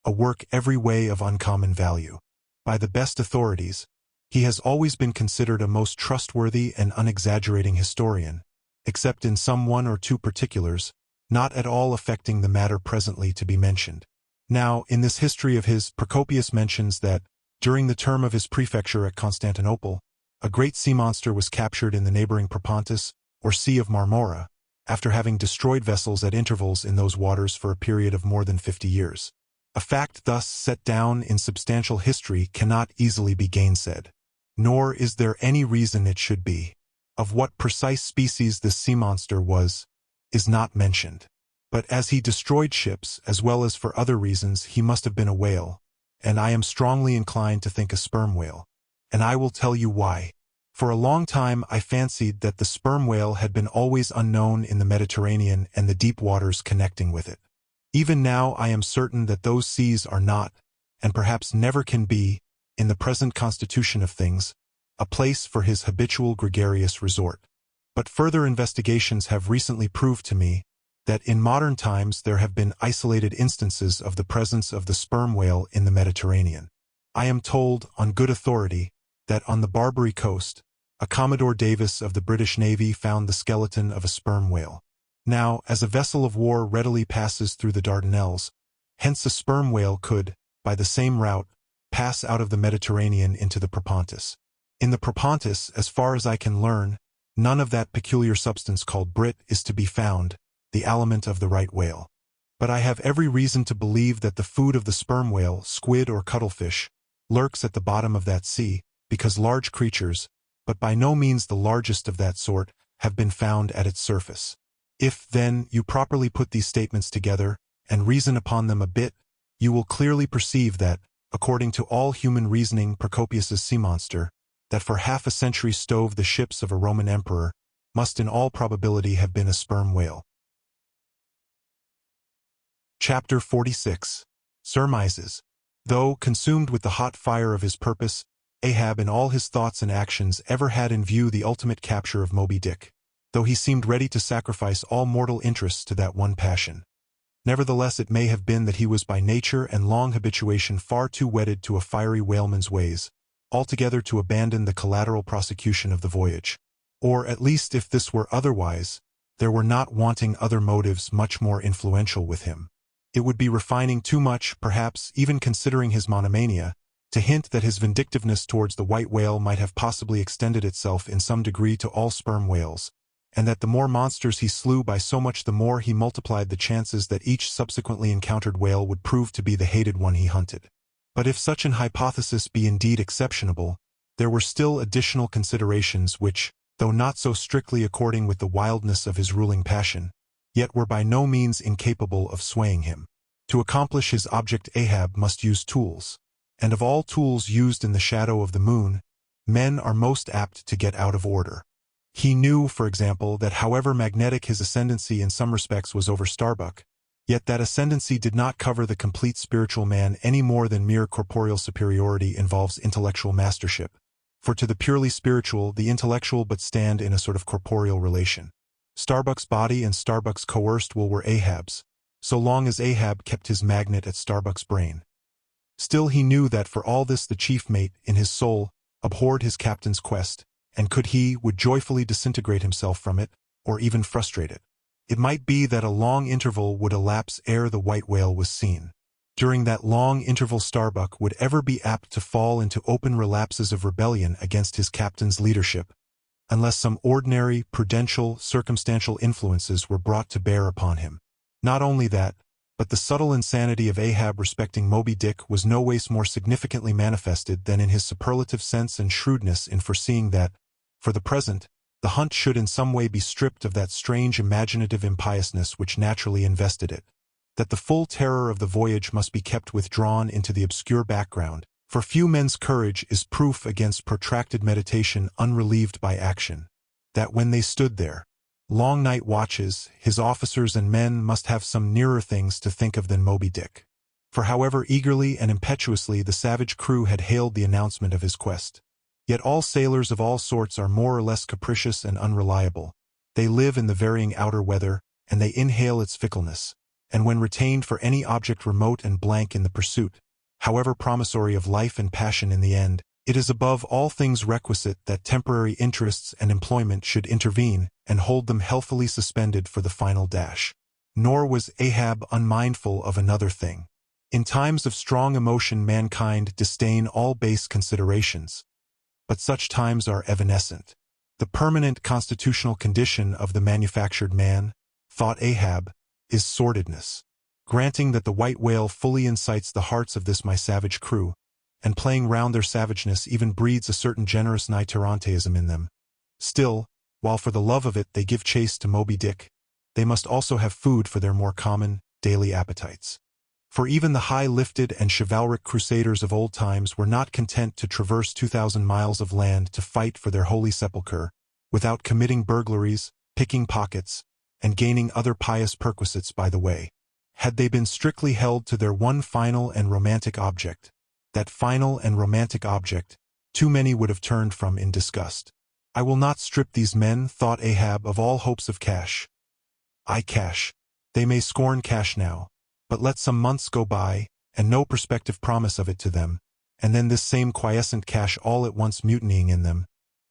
a work every way of uncommon value. By the best authorities, he has always been considered a most trustworthy and unexaggerating historian, except in some one or two particulars, not at all affecting the matter presently to be mentioned. Now, in this history of his, Procopius mentions that, during the term of his prefecture at Constantinople, a great sea monster was captured in the neighboring Propontis, or Sea of Marmora, after having destroyed vessels at intervals in those waters for a period of more than 50 years. A fact thus set down in substantial history cannot easily be gainsaid, nor is there any reason it should be. Of what precise species this sea monster was, is not mentioned. But as he destroyed ships, as well as for other reasons, he must have been a whale, and I am strongly inclined to think a sperm whale. And I will tell you why. For a long time I fancied that the sperm whale had been always unknown in the Mediterranean and the deep waters connecting with it. Even now I am certain that those seas are not, and perhaps never can be, in the present constitution of things, a place for his habitual gregarious resort. But further investigations have recently proved to me that in modern times there have been isolated instances of the presence of the sperm whale in the Mediterranean. I am told, on good authority, that on the Barbary coast, a Commodore Davis of the British Navy found the skeleton of a sperm whale. Now, as a vessel of war readily passes through the Dardanelles, hence a sperm whale could, by the same route, pass out of the Mediterranean into the Propontis. In the Propontis, as far as I can learn, none of that peculiar substance called brit is to be found, the aliment of the right whale. But I have every reason to believe that the food of the sperm whale, squid or cuttlefish, lurks at the bottom of that sea, because large creatures, but by no means the largest of that sort, have been found at its surface. If, then, you properly put these statements together, and reason upon them a bit, you will clearly perceive that, according to all human reasoning, Procopius's sea monster, that for half a century stove the ships of a Roman emperor, must in all probability have been a sperm whale. Chapter 46. Surmises. Though, consumed with the hot fire of his purpose, Ahab in all his thoughts and actions ever had in view the ultimate capture of Moby-Dick, though he seemed ready to sacrifice all mortal interests to that one passion. Nevertheless, it may have been that he was by nature and long habituation far too wedded to a fiery whaleman's ways, altogether to abandon the collateral prosecution of the voyage. Or, at least if this were otherwise, there were not wanting other motives much more influential with him. It would be refining too much, perhaps, even considering his monomania, to hint that his vindictiveness towards the white whale might have possibly extended itself in some degree to all sperm whales, and that the more monsters he slew by so much the more he multiplied the chances that each subsequently encountered whale would prove to be the hated one he hunted. But if such an hypothesis be indeed exceptionable, there were still additional considerations which, though not so strictly according with the wildness of his ruling passion, yet were by no means incapable of swaying him. To accomplish his object Ahab must use tools, and of all tools used in the shadow of the moon, men are most apt to get out of order. He knew, for example, that however magnetic his ascendancy in some respects was over Starbuck, yet that ascendancy did not cover the complete spiritual man any more than mere corporeal superiority involves intellectual mastership, for to the purely spiritual the intellectual but stand in a sort of corporeal relation. Starbuck's body and Starbuck's coerced will were Ahab's, so long as Ahab kept his magnet at Starbuck's brain. Still he knew that for all this the chief mate, in his soul, abhorred his captain's quest, and would joyfully disintegrate himself from it, or even frustrate it. It might be that a long interval would elapse ere the white whale was seen. During that long interval Starbuck would ever be apt to fall into open relapses of rebellion against his captain's leadership, unless some ordinary, prudential, circumstantial influences were brought to bear upon him. Not only that, but the subtle insanity of Ahab respecting Moby-Dick was no ways more significantly manifested than in his superlative sense and shrewdness in foreseeing that, for the present, the hunt should in some way be stripped of that strange imaginative impiousness which naturally invested it, that the full terror of the voyage must be kept withdrawn into the obscure background, for few men's courage is proof against protracted meditation unrelieved by action, that when they stood there, long night watches, his officers and men must have some nearer things to think of than Moby-Dick. For however eagerly and impetuously the savage crew had hailed the announcement of his quest, yet all sailors of all sorts are more or less capricious and unreliable. They live in the varying outer weather, and they inhale its fickleness, and when retained for any object remote and blank in the pursuit, however promissory of life and passion in the end, it is above all things requisite that temporary interests and employment should intervene and hold them healthily suspended for the final dash. Nor was Ahab unmindful of another thing. In times of strong emotion mankind disdain all base considerations, but such times are evanescent. The permanent constitutional condition of the manufactured man, thought Ahab, is sordidness. Granting that the white whale fully incites the hearts of this my savage crew, and playing round their savageness even breeds a certain generous nigh-Taranteism in them, still, while for the love of it they give chase to Moby-Dick, they must also have food for their more common, daily appetites. For even the high-lifted and chivalric crusaders of old times were not content to traverse 2,000 miles of land to fight for their holy sepulchre, without committing burglaries, picking pockets, and gaining other pious perquisites by the way. Had they been strictly held to their one final and romantic object, that final and romantic object, too many would have turned from in disgust. I will not strip these men, thought Ahab, of all hopes of cash. Cash. They may scorn cash now, but let some months go by, and no prospective promise of it to them, and then this same quiescent cash all at once mutinying in them,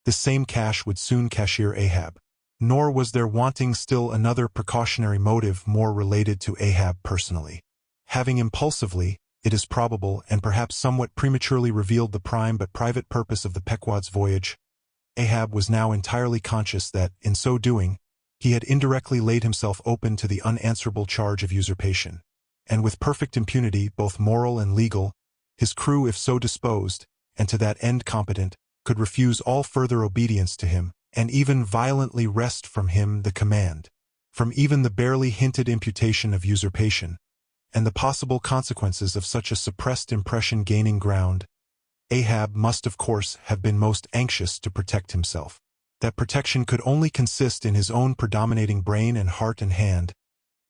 this same cash would soon cashier Ahab. Nor was there wanting still another precautionary motive more related to Ahab personally. Having impulsively, it is probable, and perhaps somewhat prematurely revealed the prime but private purpose of the Pequod's voyage, Ahab was now entirely conscious that, in so doing, he had indirectly laid himself open to the unanswerable charge of usurpation, and with perfect impunity, both moral and legal, his crew, if so disposed, and to that end competent, could refuse all further obedience to him, and even violently wrest from him the command. from even the barely hinted imputation of usurpation, and the possible consequences of such a suppressed impression gaining ground, Ahab must of course have been most anxious to protect himself. That protection could only consist in his own predominating brain and heart and hand,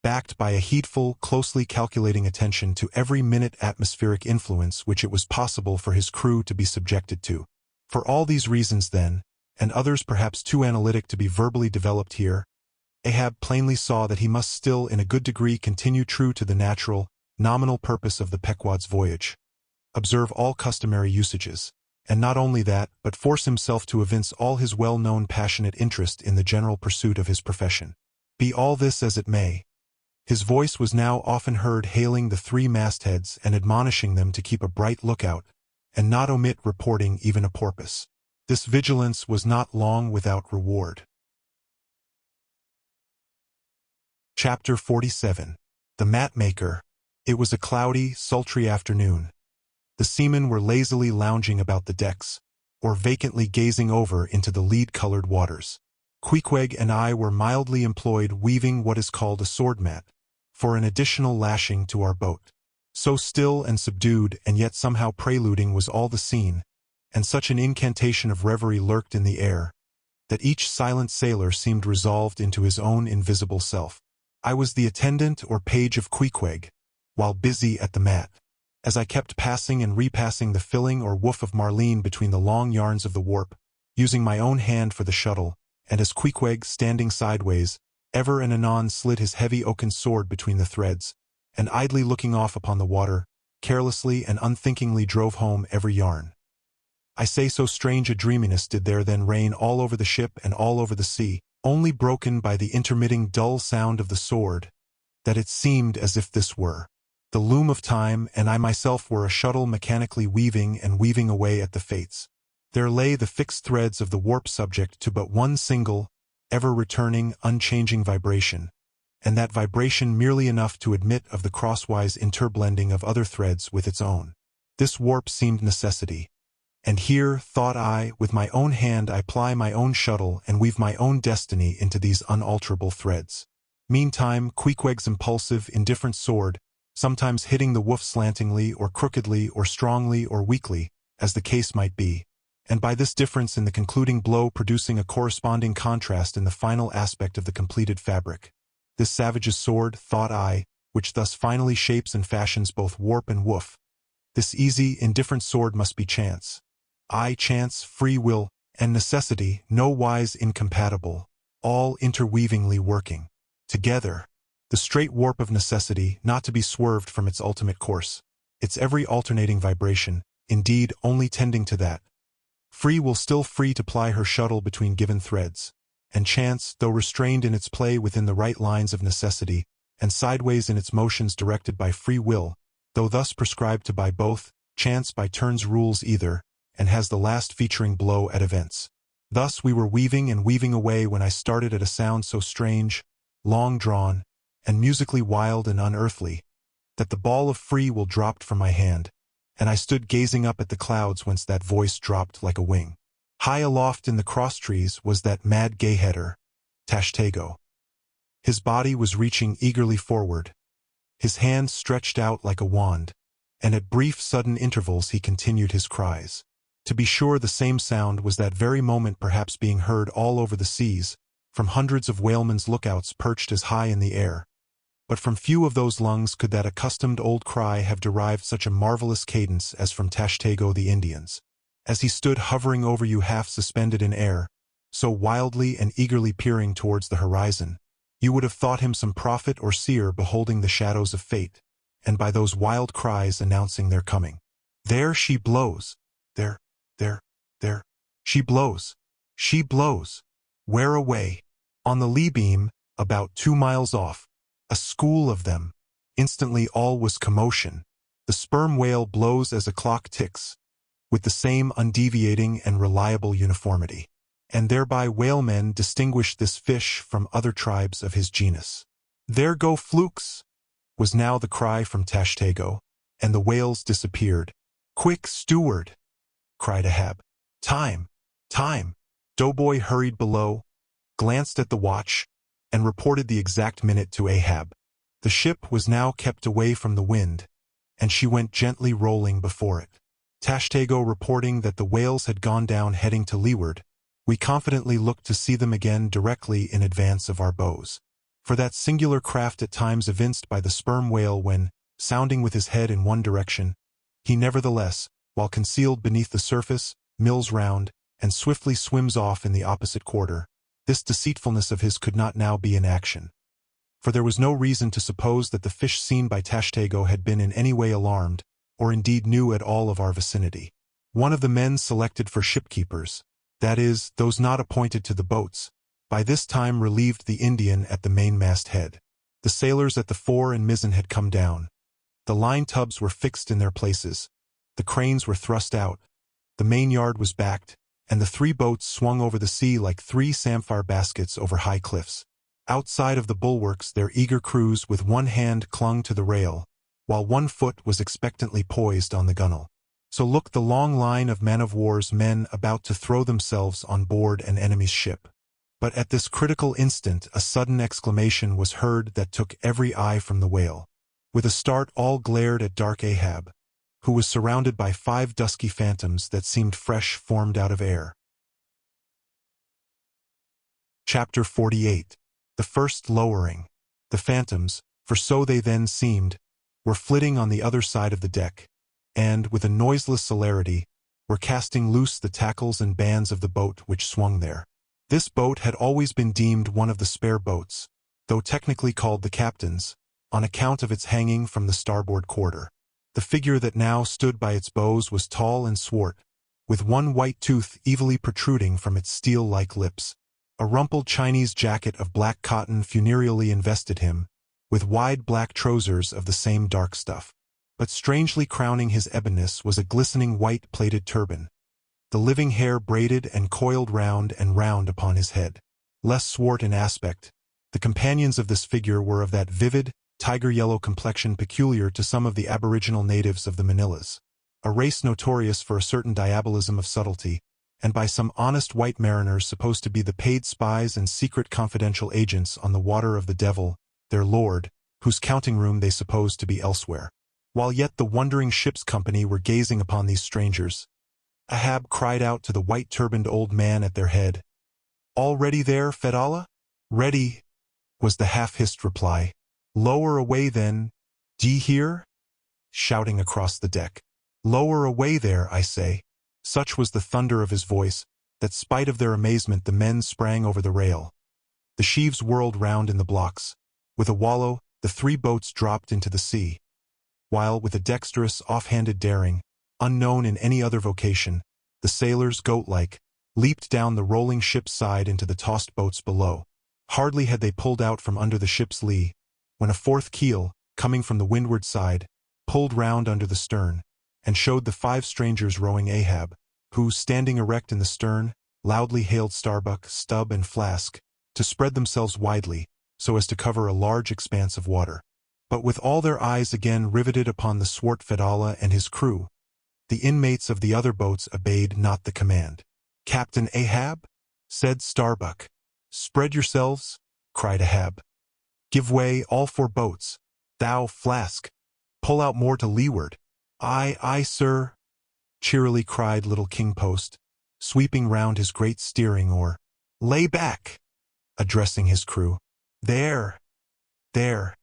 backed by a heedful, closely calculating attention to every minute atmospheric influence which it was possible for his crew to be subjected to. For all these reasons then, and others perhaps too analytic to be verbally developed here, Ahab plainly saw that he must still in a good degree continue true to the natural, nominal purpose of the Pequod's voyage, observe all customary usages, and not only that, but force himself to evince all his well-known passionate interest in the general pursuit of his profession. Be all this as it may, his voice was now often heard hailing the 3 mastheads and admonishing them to keep a bright lookout, and not omit reporting even a porpoise. This vigilance was not long without reward. Chapter 47. The Mat-Maker. It was a cloudy, sultry afternoon. The seamen were lazily lounging about the decks, or vacantly gazing over into the lead-colored waters. Queequeg and I were mildly employed weaving what is called a sword mat, for an additional lashing to our boat. So still and subdued and yet somehow preluding was all the scene, and such an incantation of reverie lurked in the air, that each silent sailor seemed resolved into his own invisible self. I was the attendant or page of Queequeg, while busy at the mat. As I kept passing and repassing the filling or woof of marline between the long yarns of the warp, using my own hand for the shuttle, and as Queequeg, standing sideways, ever and anon slid his heavy oaken sword between the threads, and idly looking off upon the water, carelessly and unthinkingly drove home every yarn. I say so strange a dreaminess did there then reign all over the ship and all over the sea, only broken by the intermitting dull sound of the sword, that it seemed as if this were the loom of time, and I myself were a shuttle mechanically weaving and weaving away at the fates. There lay the fixed threads of the warp subject to but one single, ever-returning, unchanging vibration, and that vibration merely enough to admit of the crosswise interblending of other threads with its own. This warp seemed necessity, and here, thought I, with my own hand I ply my own shuttle and weave my own destiny into these unalterable threads. Meantime, Queequeg's impulsive, indifferent sword, sometimes hitting the woof slantingly or crookedly or strongly or weakly, as the case might be, and by this difference in the concluding blow producing a corresponding contrast in the final aspect of the completed fabric. This savage's sword, thought I, which thus finally shapes and fashions both warp and woof, this easy, indifferent sword must be chance. Chance, free will, and necessity, no wise incompatible, all interweavingly working together. The straight warp of necessity, not to be swerved from its ultimate course, its every alternating vibration, indeed only tending to that. Free will still free to ply her shuttle between given threads, and chance, though restrained in its play within the right lines of necessity, and sideways in its motions directed by free will, though thus prescribed to by both, chance by turns rules either, and has the last featuring blow at events. Thus we were weaving and weaving away when I started at a sound so strange, long-drawn, and musically wild and unearthly, that the ball of free will dropped from my hand, and I stood gazing up at the clouds whence that voice dropped like a wing. High aloft in the cross-trees was that mad gayheader, Tashtego. His body was reaching eagerly forward, his hand stretched out like a wand, and at brief sudden intervals he continued his cries. To be sure, the same sound was that very moment perhaps being heard all over the seas, from hundreds of whalemen's lookouts perched as high in the air. But from few of those lungs could that accustomed old cry have derived such a marvelous cadence as from Tashtego the Indian's. As he stood hovering over you half suspended in air, so wildly and eagerly peering towards the horizon, you would have thought him some prophet or seer beholding the shadows of fate, and by those wild cries announcing their coming. There she blows! There! She blows! She blows! Where away? On the lee beam, about 2 miles off. A school of them. Instantly all was commotion. The sperm whale blows as a clock ticks, with the same undeviating and reliable uniformity. And thereby whalemen distinguished this fish from other tribes of his genus. There go flukes! Was now the cry from Tashtego, and the whales disappeared. Quick, steward! Cried Ahab. Time! Time! Doughboy hurried below, glanced at the watch, and reported the exact minute to Ahab. The ship was now kept away from the wind, and she went gently rolling before it. Tashtego reporting that the whales had gone down heading to leeward, we confidently looked to see them again directly in advance of our bows. For that singular craft at times evinced by the sperm whale when, sounding with his head in one direction, he nevertheless, while concealed beneath the surface, mills round, and swiftly swims off in the opposite quarter, this deceitfulness of his could not now be in action. For there was no reason to suppose that the fish seen by Tashtego had been in any way alarmed, or indeed knew at all of our vicinity. One of the men selected for shipkeepers, that is, those not appointed to the boats, by this time relieved the Indian at the mainmast head. The sailors at the fore and mizzen had come down. The line tubs were fixed in their places. The cranes were thrust out. The mainyard was backed, and the 3 boats swung over the sea like 3 samphire baskets over high cliffs. Outside of the bulwarks their eager crews with one hand clung to the rail, while one foot was expectantly poised on the gunwale. So looked the long line of man-of-war's men about to throw themselves on board an enemy's ship. But at this critical instant a sudden exclamation was heard that took every eye from the whale. With a start all glared at dark Ahab, who was surrounded by 5 dusky phantoms that seemed fresh formed out of air. Chapter 48. The first lowering. The phantoms, for so they then seemed, were flitting on the other side of the deck, and, with a noiseless celerity, were casting loose the tackles and bands of the boat which swung there. This boat had always been deemed one of the spare boats, though technically called the captain's, on account of its hanging from the starboard quarter. The figure that now stood by its bows was tall and swart, with one white tooth evilly protruding from its steel-like lips. A rumpled Chinese jacket of black cotton funereally invested him, with wide black trousers of the same dark stuff. But strangely crowning his ebonness was a glistening white plaited turban, the living hair braided and coiled round and round upon his head. Less swart in aspect, the companions of this figure were of that vivid, tiger-yellow complexion peculiar to some of the aboriginal natives of the Manilas, a race notorious for a certain diabolism of subtlety, and by some honest white mariners supposed to be the paid spies and secret confidential agents on the water of the devil, their lord, whose counting-room they supposed to be elsewhere. While yet the wondering ship's company were gazing upon these strangers, Ahab cried out to the white-turbaned old man at their head, "All ready there, Fedallah?" "Ready," was the half-hissed reply. "Lower away then, d'ye hear?" shouting across the deck. "Lower away there, I say." Such was the thunder of his voice, that spite of their amazement the men sprang over the rail. The sheaves whirled round in the blocks. With a wallow, the 3 boats dropped into the sea, while, with a dexterous, off-handed daring, unknown in any other vocation, the sailors, goat-like, leaped down the rolling ship's side into the tossed boats below. Hardly had they pulled out from under the ship's lee, when a 4th keel, coming from the windward side, pulled round under the stern, and showed the 5 strangers rowing Ahab, who, standing erect in the stern, loudly hailed Starbuck, Stubb, and Flask, to spread themselves widely, so as to cover a large expanse of water. But with all their eyes again riveted upon the swart Fedallah and his crew, the inmates of the other boats obeyed not the command. "Captain Ahab?" said Starbuck. "Spread yourselves," cried Ahab. "Give way, all 4 boats. Thou, Flask, pull out more to leeward." "Aye, aye, sir," cheerily cried little King Post, sweeping round his great steering oar. "Lay back," addressing his crew. "There, there,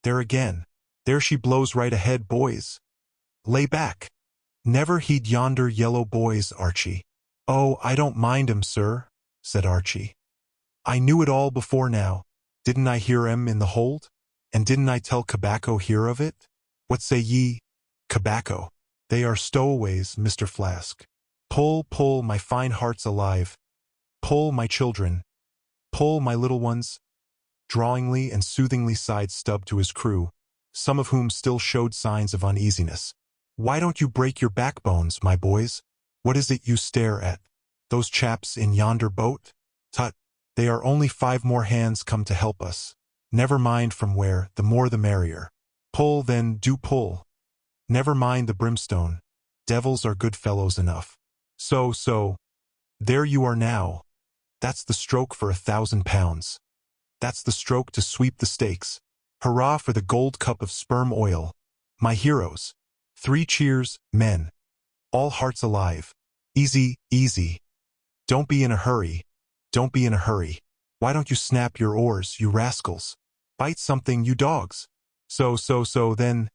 there again. There she blows right ahead, boys. Lay back. Never heed yonder yellow boys, Archie." "Oh, I don't mind 'em, sir," said Archie. "I knew it all before now. Didn't I hear 'em in the hold? And didn't I tell Cabacco hear of it? What say ye, Cabacco?" "They are stowaways, Mr. Flask. Pull, pull, my fine hearts alive. Pull, my children. Pull, my little ones." Drawingly and soothingly sighed Stubb to his crew, some of whom still showed signs of uneasiness. "Why don't you break your backbones, my boys? What is it you stare at? Those chaps in yonder boat? Tut, they are only 5 more hands come to help us. Never mind from where, the more the merrier. Pull, then, do pull. Never mind the brimstone. Devils are good fellows enough. So, there you are now. That's the stroke for £1,000. That's the stroke to sweep the stakes. Hurrah for the gold cup of sperm oil. My heroes. 3 cheers, men. All hearts alive. Easy, easy. Don't be in a hurry. Don't be in a hurry. Why don't you snap your oars, you rascals? Bite something, you dogs. So, then.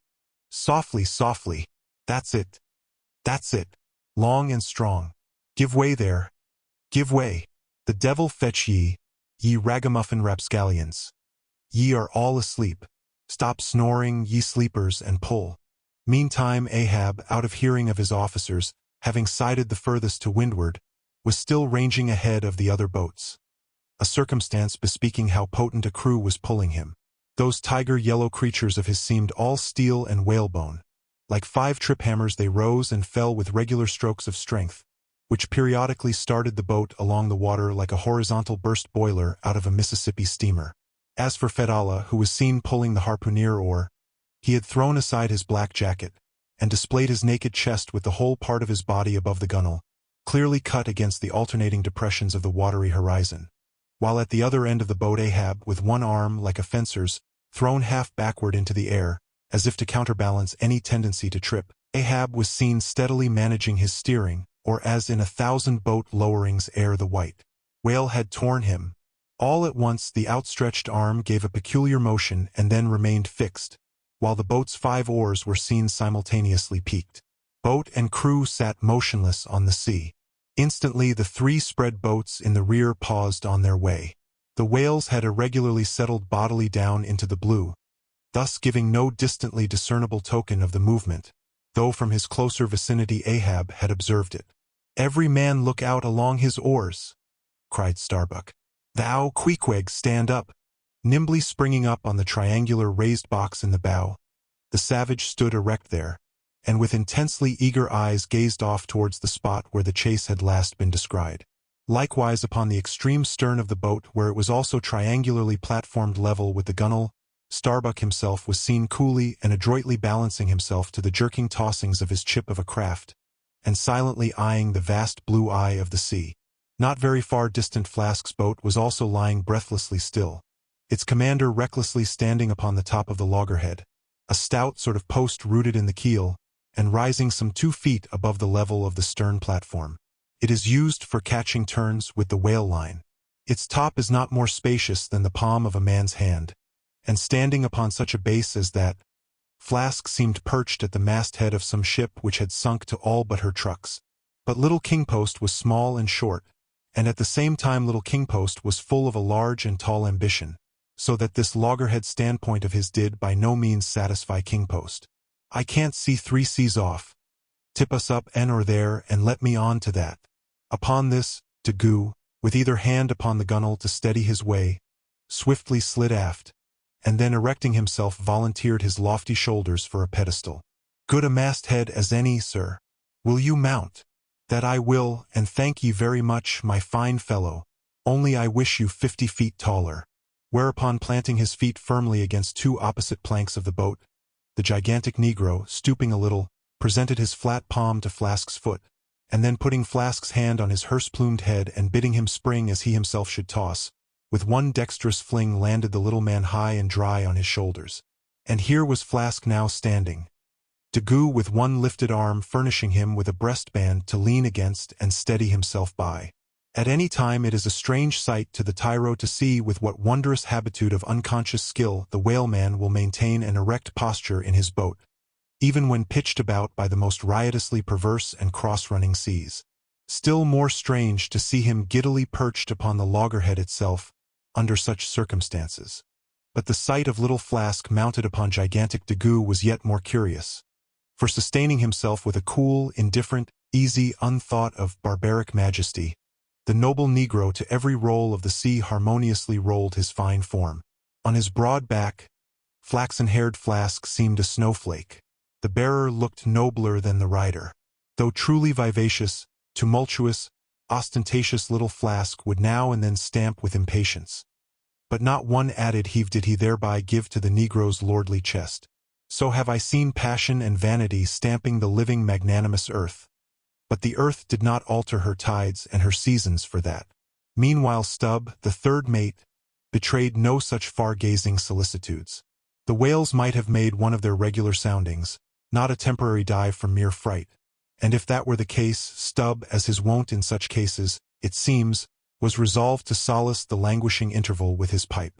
Softly, softly. That's it. That's it. Long and strong. Give way there. Give way. The devil fetch ye, ye ragamuffin rapscallions. Ye are all asleep. Stop snoring, ye sleepers, and pull. Meantime Ahab, out of hearing of his officers, having sighted the furthest to windward, was still ranging ahead of the other boats. A circumstance bespeaking how potent a crew was pulling him. Those tiger-yellow creatures of his seemed all steel and whalebone. Like 5 trip-hammers they rose and fell with regular strokes of strength, which periodically started the boat along the water like a horizontal burst boiler out of a Mississippi steamer. As for Fedallah, who was seen pulling the harpooneer oar, he had thrown aside his black jacket, and displayed his naked chest with the whole part of his body above the gunwale, clearly cut against the alternating depressions of the watery horizon. While at the other end of the boat Ahab, with one arm, like a fencer's, thrown half backward into the air, as if to counterbalance any tendency to trip, Ahab was seen steadily managing his steering, or as in 1,000 boat lowerings ere the white whale had torn him. All at once the outstretched arm gave a peculiar motion and then remained fixed, while the boat's 5 oars were seen simultaneously peaked. Boat and crew sat motionless on the sea. Instantly the 3 spread boats in the rear paused on their way. The whales had irregularly settled bodily down into the blue, thus giving no distantly discernible token of the movement, though from his closer vicinity Ahab had observed it. "Every man look out along his oars," cried Starbuck. "Thou, Queequeg, stand up." Nimbly springing up on the triangular raised box in the bow, the savage stood erect there, and with intensely eager eyes gazed off towards the spot where the chase had last been descried. Likewise upon the extreme stern of the boat, where it was also triangularly platformed level with the gunwale, Starbuck himself was seen coolly and adroitly balancing himself to the jerking tossings of his chip of a craft, and silently eyeing the vast blue eye of the sea. Not very far distant Flask's boat was also lying breathlessly still, its commander recklessly standing upon the top of the loggerhead, a stout sort of post rooted in the keel, and rising some 2 feet above the level of the stern platform. It is used for catching turns with the whale line. Its top is not more spacious than the palm of a man's hand, and standing upon such a base as that, Flask seemed perched at the masthead of some ship which had sunk to all but her trucks. But Little Kingpost was small and short, and at the same time Little Kingpost was full of a large and tall ambition, so that this loggerhead standpoint of his did by no means satisfy Kingpost. "I can't see 3 seas off. Tip us up en or there and let me on to that." Upon this, Daggoo, with either hand upon the gunwale to steady his way, swiftly slid aft, and then erecting himself volunteered his lofty shoulders for a pedestal. "Good a masthead as any, sir. Will you mount?" "That I will, and thank ye very much, my fine fellow, only I wish you 50 feet taller." Whereupon, planting his feet firmly against 2 opposite planks of the boat, the gigantic Negro, stooping a little, presented his flat palm to Flask's foot, and then putting Flask's hand on his hearse-plumed head and bidding him spring as he himself should toss, with one dexterous fling landed the little man high and dry on his shoulders. And here was Flask now standing, Daggoo with one lifted arm furnishing him with a breastband to lean against and steady himself by. At any time it is a strange sight to the tyro to see with what wondrous habitude of unconscious skill the whaleman will maintain an erect posture in his boat, even when pitched about by the most riotously perverse and cross-running seas. Still more strange to see him giddily perched upon the loggerhead itself, under such circumstances. But the sight of little Flask mounted upon gigantic Daggoo was yet more curious, for sustaining himself with a cool, indifferent, easy, unthought of barbaric majesty, the noble Negro to every roll of the sea harmoniously rolled his fine form. On his broad back, flaxen-haired Flask seemed a snowflake. The bearer looked nobler than the rider. Though truly vivacious, tumultuous, ostentatious little Flask would now and then stamp with impatience. But not one added heave did he thereby give to the Negro's lordly chest. So have I seen passion and vanity stamping the living magnanimous earth. But the earth did not alter her tides and her seasons for that. Meanwhile Stubb, the third mate, betrayed no such far-gazing solicitudes. The whales might have made one of their regular soundings, not a temporary dive from mere fright. And if that were the case, Stubb, as his wont in such cases, it seems, was resolved to solace the languishing interval with his pipe.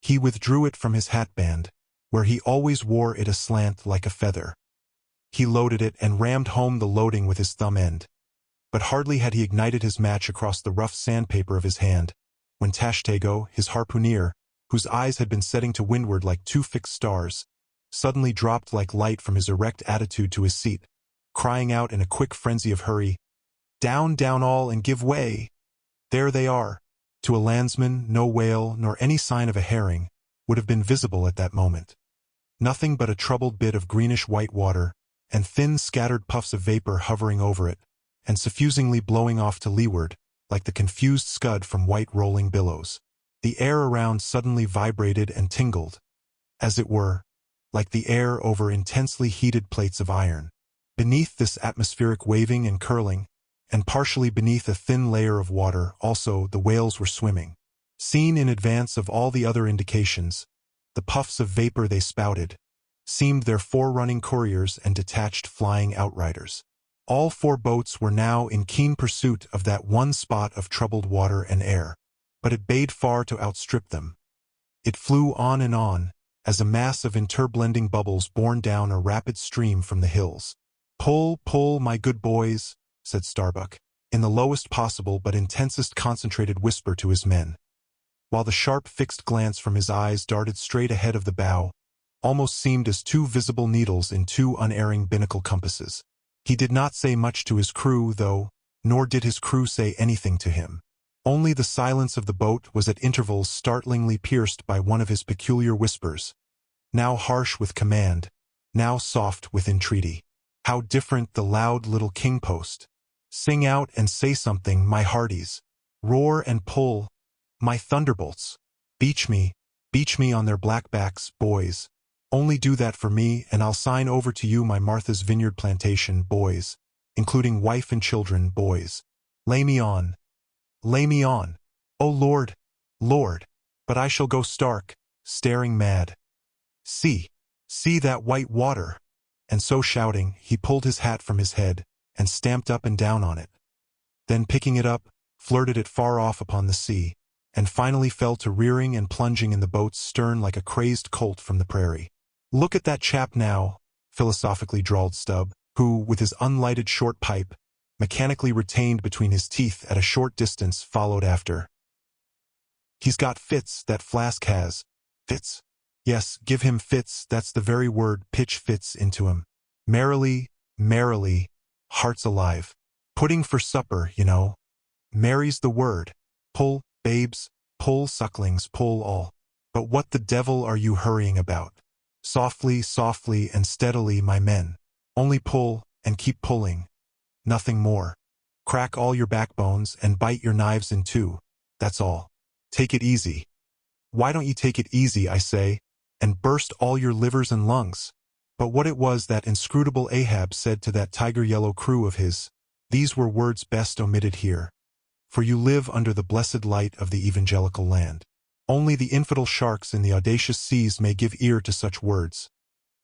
He withdrew it from his hatband, where he always wore it aslant like a feather. He loaded it and rammed home the loading with his thumb end. But hardly had he ignited his match across the rough sandpaper of his hand, when Tashtego, his harpooner, whose eyes had been setting to windward like two fixed stars, suddenly dropped like light from his erect attitude to his seat, crying out in a quick frenzy of hurry, "Down, down all, and give way! There they are!" To a landsman, no whale, nor any sign of a herring, would have been visible at that moment. Nothing but a troubled bit of greenish-white water, and thin scattered puffs of vapor hovering over it, and suffusingly blowing off to leeward, like the confused scud from white rolling billows. The air around suddenly vibrated and tingled, as it were, like the air over intensely heated plates of iron. Beneath this atmospheric waving and curling, and partially beneath a thin layer of water, also the whales were swimming. Seen in advance of all the other indications, the puffs of vapor they spouted seemed their forerunning couriers and detached flying outriders. All four boats were now in keen pursuit of that one spot of troubled water and air, but it bade far to outstrip them. It flew on and on, as a mass of interblending bubbles borne down a rapid stream from the hills. "Pull, pull, my good boys," said Starbuck, in the lowest possible but intensest concentrated whisper to his men, while the sharp fixed glance from his eyes darted straight ahead of the bow, almost seemed as two visible needles in two unerring binnacle compasses. He did not say much to his crew, though, nor did his crew say anything to him. Only the silence of the boat was at intervals startlingly pierced by one of his peculiar whispers, now harsh with command, now soft with entreaty. How different the loud little king-post! "Sing out and say something, my hearties! Roar and pull, my thunderbolts! Beach me on their black backs, boys! Only do that for me, and I'll sign over to you my Martha's Vineyard plantation, boys, including wife and children, boys. Lay me on! Lay me on! Oh Lord, Lord! But I shall go stark, staring mad. See that white water!" And so shouting, he pulled his hat from his head, and stamped up and down on it. Then picking it up, flirted it far off upon the sea, and finally fell to rearing and plunging in the boat's stern like a crazed colt from the prairie. "Look at that chap now," philosophically drawled Stubb, who, with his unlighted short pipe, mechanically retained between his teeth at a short distance, followed after. "He's got fits, that Flask has. Fits? Yes, give him fits, that's the very word, pitch fits into him. Merrily, merrily, hearts alive. Pudding for supper, you know. Merry's the word. Pull, babes, pull, sucklings, pull all. But what the devil are you hurrying about? Softly, softly, and steadily, my men. Only pull, and keep pulling. Nothing more. Crack all your backbones and bite your knives in two, that's all. Take it easy. Why don't you take it easy, I say, and burst all your livers and lungs?" But what it was that inscrutable Ahab said to that tiger-yellow crew of his, these were words best omitted here. For you live under the blessed light of the evangelical land. Only the infidel sharks in the audacious seas may give ear to such words.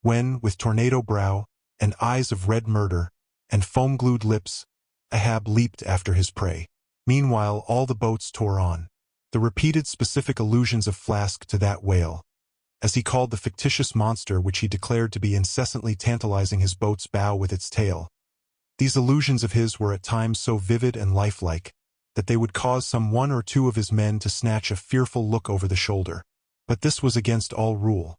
When, with tornado brow, and eyes of red murder, and foam-glued lips, Ahab leaped after his prey. Meanwhile all the boats tore on. The repeated specific allusions of Flask to that whale, as he called the fictitious monster which he declared to be incessantly tantalizing his boat's bow with its tail. These allusions of his were at times so vivid and lifelike that they would cause some one or two of his men to snatch a fearful look over the shoulder. But this was against all rule,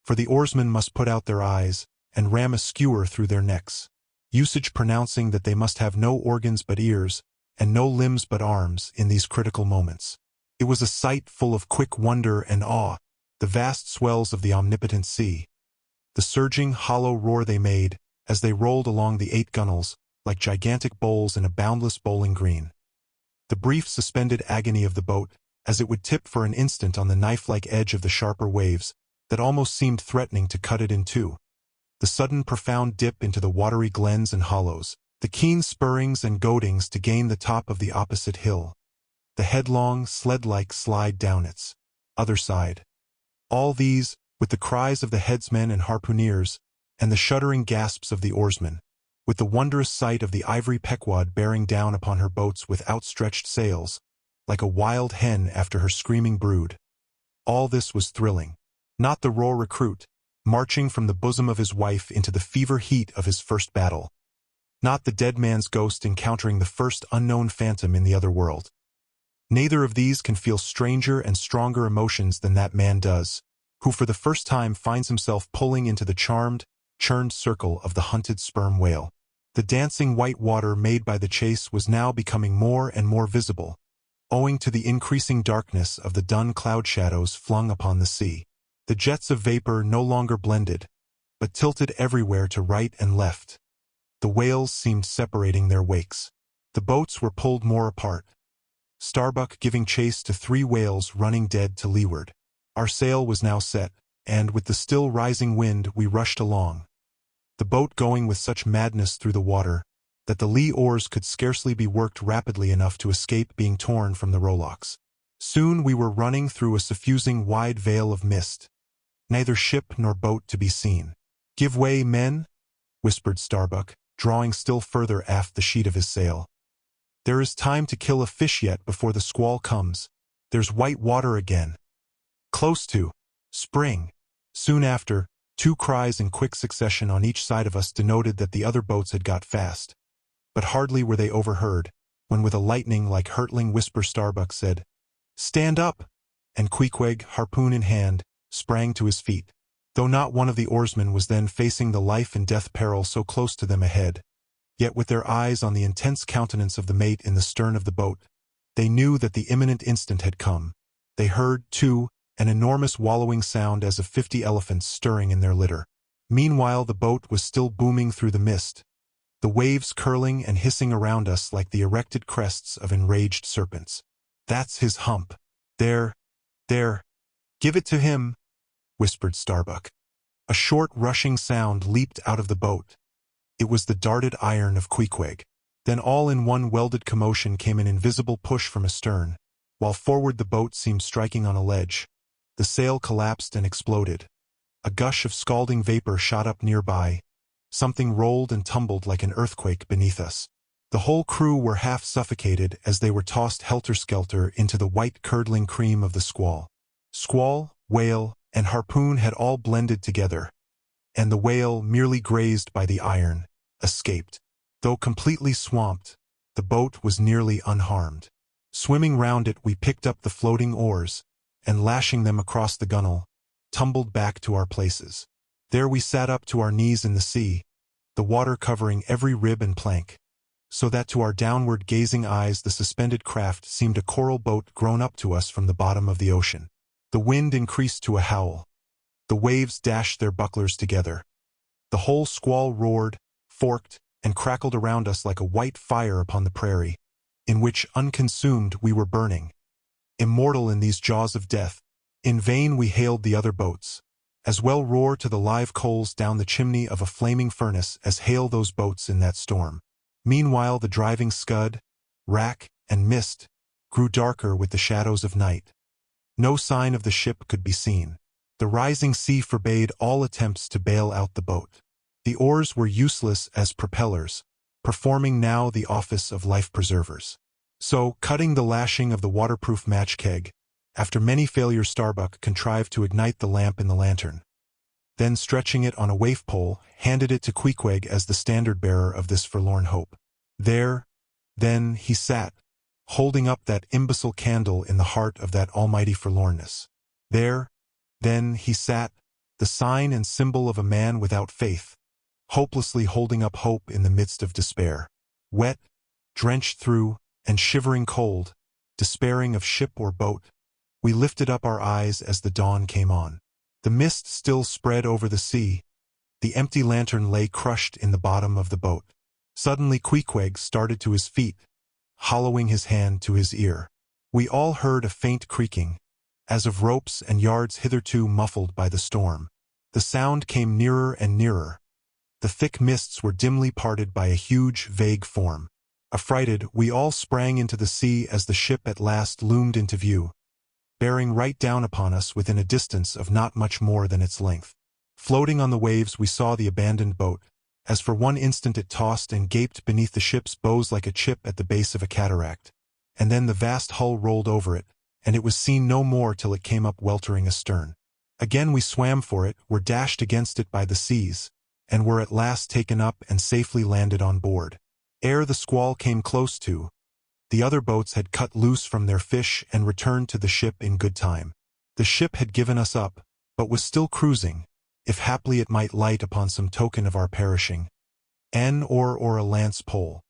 for the oarsmen must put out their eyes and ram a skewer through their necks, usage pronouncing that they must have no organs but ears and no limbs but arms in these critical moments. It was a sight full of quick wonder and awe, the vast swells of the omnipotent sea, the surging, hollow roar they made as they rolled along the 8 gunnels like gigantic bowls in a boundless bowling green, the brief suspended agony of the boat as it would tip for an instant on the knife-like edge of the sharper waves that almost seemed threatening to cut it in two, the sudden profound dip into the watery glens and hollows, the keen spurrings and goadings to gain the top of the opposite hill, the headlong, sled-like slide down its other side. All these, with the cries of the headsmen and harpooneers, and the shuddering gasps of the oarsmen, with the wondrous sight of the ivory Pequod bearing down upon her boats with outstretched sails, like a wild hen after her screaming brood. All this was thrilling. Not the raw recruit, marching from the bosom of his wife into the fever heat of his first battle. Not the dead man's ghost encountering the first unknown phantom in the other world. Neither of these can feel stranger and stronger emotions than that man does, who for the first time finds himself pulling into the charmed, churned circle of the hunted sperm whale. The dancing white water made by the chase was now becoming more and more visible, owing to the increasing darkness of the dun cloud shadows flung upon the sea. The jets of vapor no longer blended, but tilted everywhere to right and left. The whales seemed separating their wakes. The boats were pulled more apart, Starbuck giving chase to 3 whales running dead to leeward. Our sail was now set, and with the still rising wind we rushed along, the boat going with such madness through the water that the lee oars could scarcely be worked rapidly enough to escape being torn from the rowlocks. Soon we were running through a suffusing wide veil of mist, neither ship nor boat to be seen. "Give way, men," whispered Starbuck, drawing still further aft the sheet of his sail. "There is time to kill a fish yet before the squall comes. There's white water again. Close to spring." Soon after, 2 cries in quick succession on each side of us denoted that the other boats had got fast. But hardly were they overheard, when with a lightning-like hurtling whisper Starbuck said, "Stand up!" and Queequeg, harpoon in hand, sprang to his feet. Though not one of the oarsmen was then facing the life-and-death peril so close to them ahead, yet with their eyes on the intense countenance of the mate in the stern of the boat, they knew that the imminent instant had come. They heard, too, an enormous wallowing sound as of 50 elephants stirring in their litter. Meanwhile the boat was still booming through the mist, the waves curling and hissing around us like the erected crests of enraged serpents. "That's his hump. There, give it to him," whispered Starbuck. A short rushing sound leaped out of the boat. It was the darted iron of Queequeg. Then all in one welded commotion came an invisible push from astern, while forward the boat seemed striking on a ledge. The sail collapsed and exploded. A gush of scalding vapor shot up nearby. Something rolled and tumbled like an earthquake beneath us. The whole crew were half suffocated as they were tossed helter-skelter into the white curdling cream of the squall. Squall, whale, and harpoon had all blended together, and the whale, merely grazed by the iron, escaped. Though completely swamped, the boat was nearly unharmed. Swimming round it, we picked up the floating oars, and lashing them across the gunwale, tumbled back to our places. There we sat up to our knees in the sea, the water covering every rib and plank, so that to our downward gazing eyes the suspended craft seemed a coral boat grown up to us from the bottom of the ocean. The wind increased to a howl. The waves dashed their bucklers together. The whole squall roared, forked, and crackled around us like a white fire upon the prairie, in which, unconsumed, we were burning. Immortal in these jaws of death, in vain we hailed the other boats. As well roar to the live coals down the chimney of a flaming furnace as hail those boats in that storm. Meanwhile the driving scud, rack, and mist grew darker with the shadows of night. No sign of the ship could be seen. The rising sea forbade all attempts to bail out the boat. The oars were useless as propellers, performing now the office of life-preservers. So, cutting the lashing of the waterproof match keg, after many failures Starbuck contrived to ignite the lamp in the lantern. Then, stretching it on a waif pole, handed it to Queequeg as the standard-bearer of this forlorn hope. There, then, he sat, holding up that imbecile candle in the heart of that almighty forlornness. There, then, he sat, the sign and symbol of a man without faith, hopelessly holding up hope in the midst of despair. Wet, drenched through, and shivering cold, despairing of ship or boat, we lifted up our eyes as the dawn came on. The mist still spread over the sea. The empty lantern lay crushed in the bottom of the boat. Suddenly Queequeg started to his feet, hollowing his hand to his ear. We all heard a faint creaking, as of ropes and yards hitherto muffled by the storm. The sound came nearer and nearer. The thick mists were dimly parted by a huge, vague form. Affrighted, we all sprang into the sea as the ship at last loomed into view. bearing right down upon us within a distance of not much more than its length. Floating on the waves we saw the abandoned boat, as for one instant it tossed and gaped beneath the ship's bows like a chip at the base of a cataract, and then the vast hull rolled over it, and it was seen no more till it came up weltering astern. Again we swam for it, were dashed against it by the seas, and were at last taken up and safely landed on board. Ere the squall came close to, the other boats had cut loose from their fish and returned to the ship in good time. The ship had given us up, but was still cruising, if haply it might light upon some token of our perishing, an oar or a lance pole.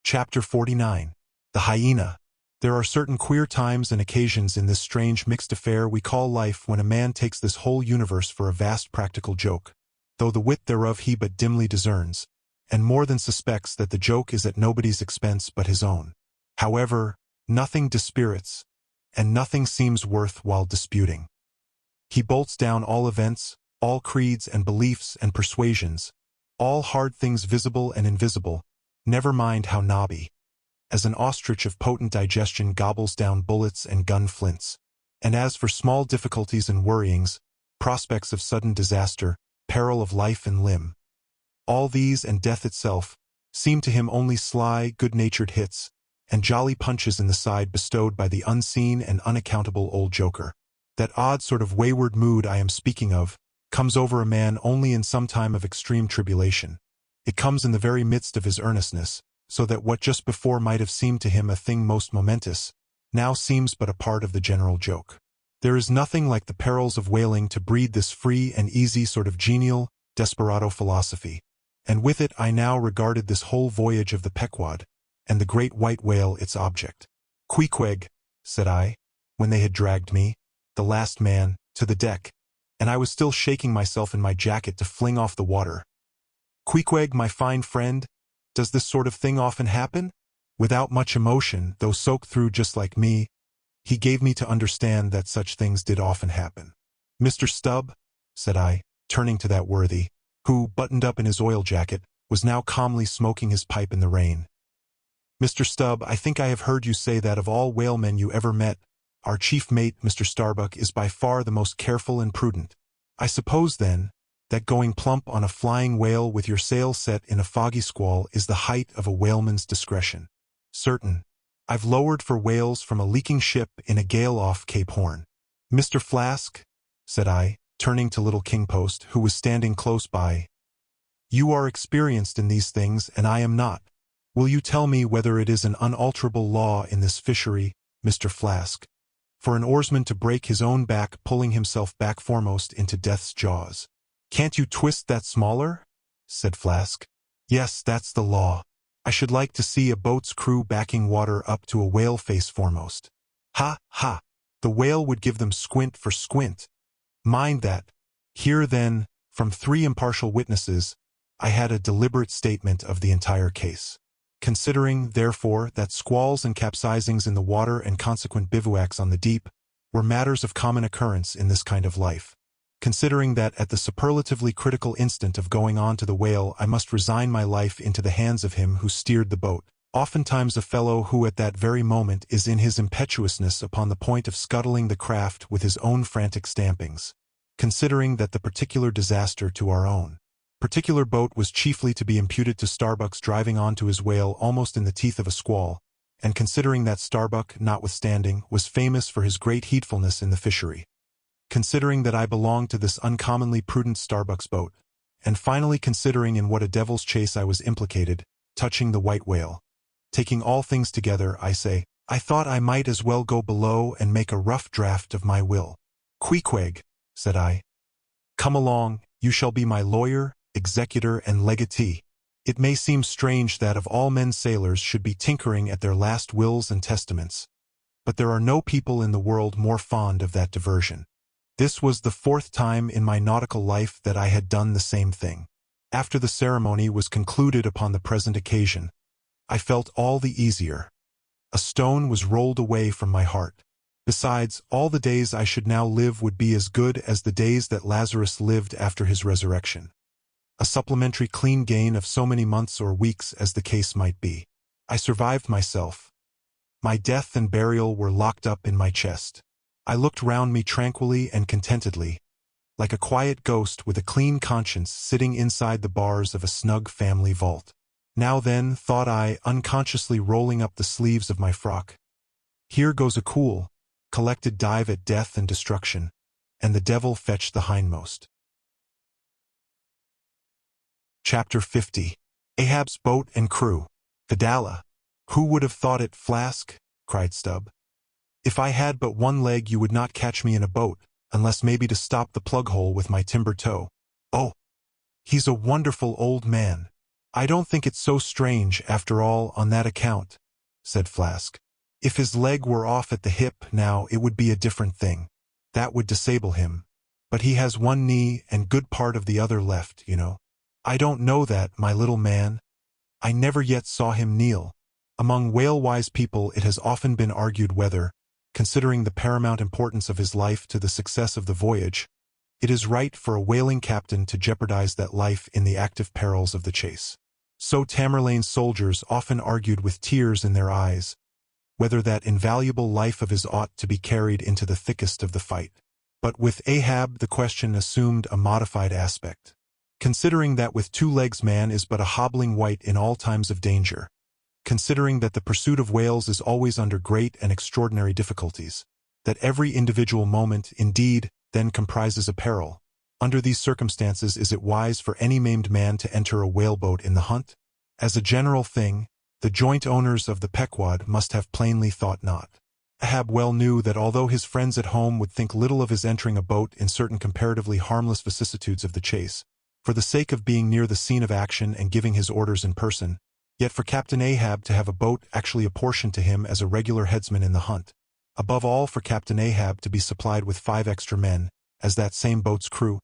Chapter 49. The Hyena. There are certain queer times and occasions in this strange mixed affair we call life when a man takes this whole universe for a vast practical joke, though the wit thereof he but dimly discerns, and more than suspects that the joke is at nobody's expense but his own. However, nothing dispirits, and nothing seems worth while disputing. He bolts down all events, all creeds and beliefs and persuasions, all hard things visible and invisible, never mind how knobby, as an ostrich of potent digestion gobbles down bullets and gun flints. And as for small difficulties and worryings, prospects of sudden disaster, peril of life and limb, all these and death itself seem to him only sly, good-natured hits, and jolly punches in the side bestowed by the unseen and unaccountable old joker. That odd sort of wayward mood I am speaking of comes over a man only in some time of extreme tribulation. It comes in the very midst of his earnestness, so that what just before might have seemed to him a thing most momentous, now seems but a part of the general joke. There is nothing like the perils of whaling to breed this free and easy sort of genial, desperado philosophy, and with it I now regarded this whole voyage of the Pequod, and the great white whale its object. "Queequeg," said I, when they had dragged me, the last man, to the deck, and I was still shaking myself in my jacket to fling off the water. "Queequeg, my fine friend, does this sort of thing often happen?" Without much emotion, though soaked through just like me, he gave me to understand that such things did often happen. "Mr. Stubb," said I, turning to that worthy, who, buttoned up in his oil jacket, was now calmly smoking his pipe in the rain. "Mr. Stubb, I think I have heard you say that of all whalemen you ever met, our chief mate, Mr. Starbuck, is by far the most careful and prudent. I suppose, then, that going plump on a flying whale with your sail set in a foggy squall is the height of a whaleman's discretion." "Certain. I've lowered for whales from a leaking ship in a gale off Cape Horn." "Mr. Flask," said I, turning to little King Post, who was standing close by, "you are experienced in these things, and I am not. Will you tell me whether it is an unalterable law in this fishery, Mr. Flask, for an oarsman to break his own back pulling himself back foremost into death's jaws?" "Can't you twist that smaller?" said Flask. "Yes, that's the law. I should like to see a boat's crew backing water up to a whale face foremost. Ha, ha! The whale would give them squint for squint. Mind that." Here, then, from 3 impartial witnesses, I had a deliberate statement of the entire case. Considering, therefore, that squalls and capsizings in the water and consequent bivouacs on the deep were matters of common occurrence in this kind of life. Considering that at the superlatively critical instant of going on to the whale I must resign my life into the hands of him who steered the boat, oftentimes a fellow who at that very moment is in his impetuousness upon the point of scuttling the craft with his own frantic stampings. Considering that the particular disaster to our own particular boat was chiefly to be imputed to Starbuck's driving on to his whale almost in the teeth of a squall, and considering that Starbuck, notwithstanding, was famous for his great heedfulness in the fishery. Considering that I belonged to this uncommonly prudent Starbuck's boat, and finally considering in what a devil's chase I was implicated, touching the white whale. Taking all things together, I say, I thought I might as well go below and make a rough draft of my will. "Queequeg," said I, "come along, you shall be my lawyer, executor, and legatee." It may seem strange that of all men sailors should be tinkering at their last wills and testaments, but there are no people in the world more fond of that diversion. This was the 4th time in my nautical life that I had done the same thing. After the ceremony was concluded upon the present occasion, I felt all the easier. A stone was rolled away from my heart. Besides, all the days I should now live would be as good as the days that Lazarus lived after his resurrection. A supplementary clean gain of so many months or weeks as the case might be. I survived myself. My death and burial were locked up in my chest. I looked round me tranquilly and contentedly, like a quiet ghost with a clean conscience sitting inside the bars of a snug family vault. Now then, thought I, unconsciously rolling up the sleeves of my frock, here goes a cool, collected dive at death and destruction, and the devil fetch the hindmost. Chapter 50. Ahab's Boat and Crew. Fedallah. Who would have thought it, Flask? Cried Stubb. If I had but one leg you would not catch me in a boat, unless maybe to stop the plug-hole with my timber toe. Oh, he's a wonderful old man. I don't think it's so strange, after all, on that account, said Flask. If his leg were off at the hip, now, it would be a different thing. That would disable him. But he has one knee and good part of the other left, you know. I don't know that, my little man. I never yet saw him kneel. Among whale-wise people it has often been argued whether, considering the paramount importance of his life to the success of the voyage, it is right for a whaling captain to jeopardize that life in the active perils of the chase. So Tamerlane's soldiers often argued with tears in their eyes, whether that invaluable life of his ought to be carried into the thickest of the fight. But with Ahab the question assumed a modified aspect. Considering that with 2 legs man is but a hobbling wight in all times of danger, considering that the pursuit of whales is always under great and extraordinary difficulties, that every individual moment, indeed, then comprises a peril, under these circumstances is it wise for any maimed man to enter a whaleboat in the hunt? As a general thing, the joint owners of the Pequod must have plainly thought not. Ahab well knew that although his friends at home would think little of his entering a boat in certain comparatively harmless vicissitudes of the chase, for the sake of being near the scene of action and giving his orders in person, yet for Captain Ahab to have a boat actually apportioned to him as a regular headsman in the hunt, above all for Captain Ahab to be supplied with 5 extra men, as that same boat's crew,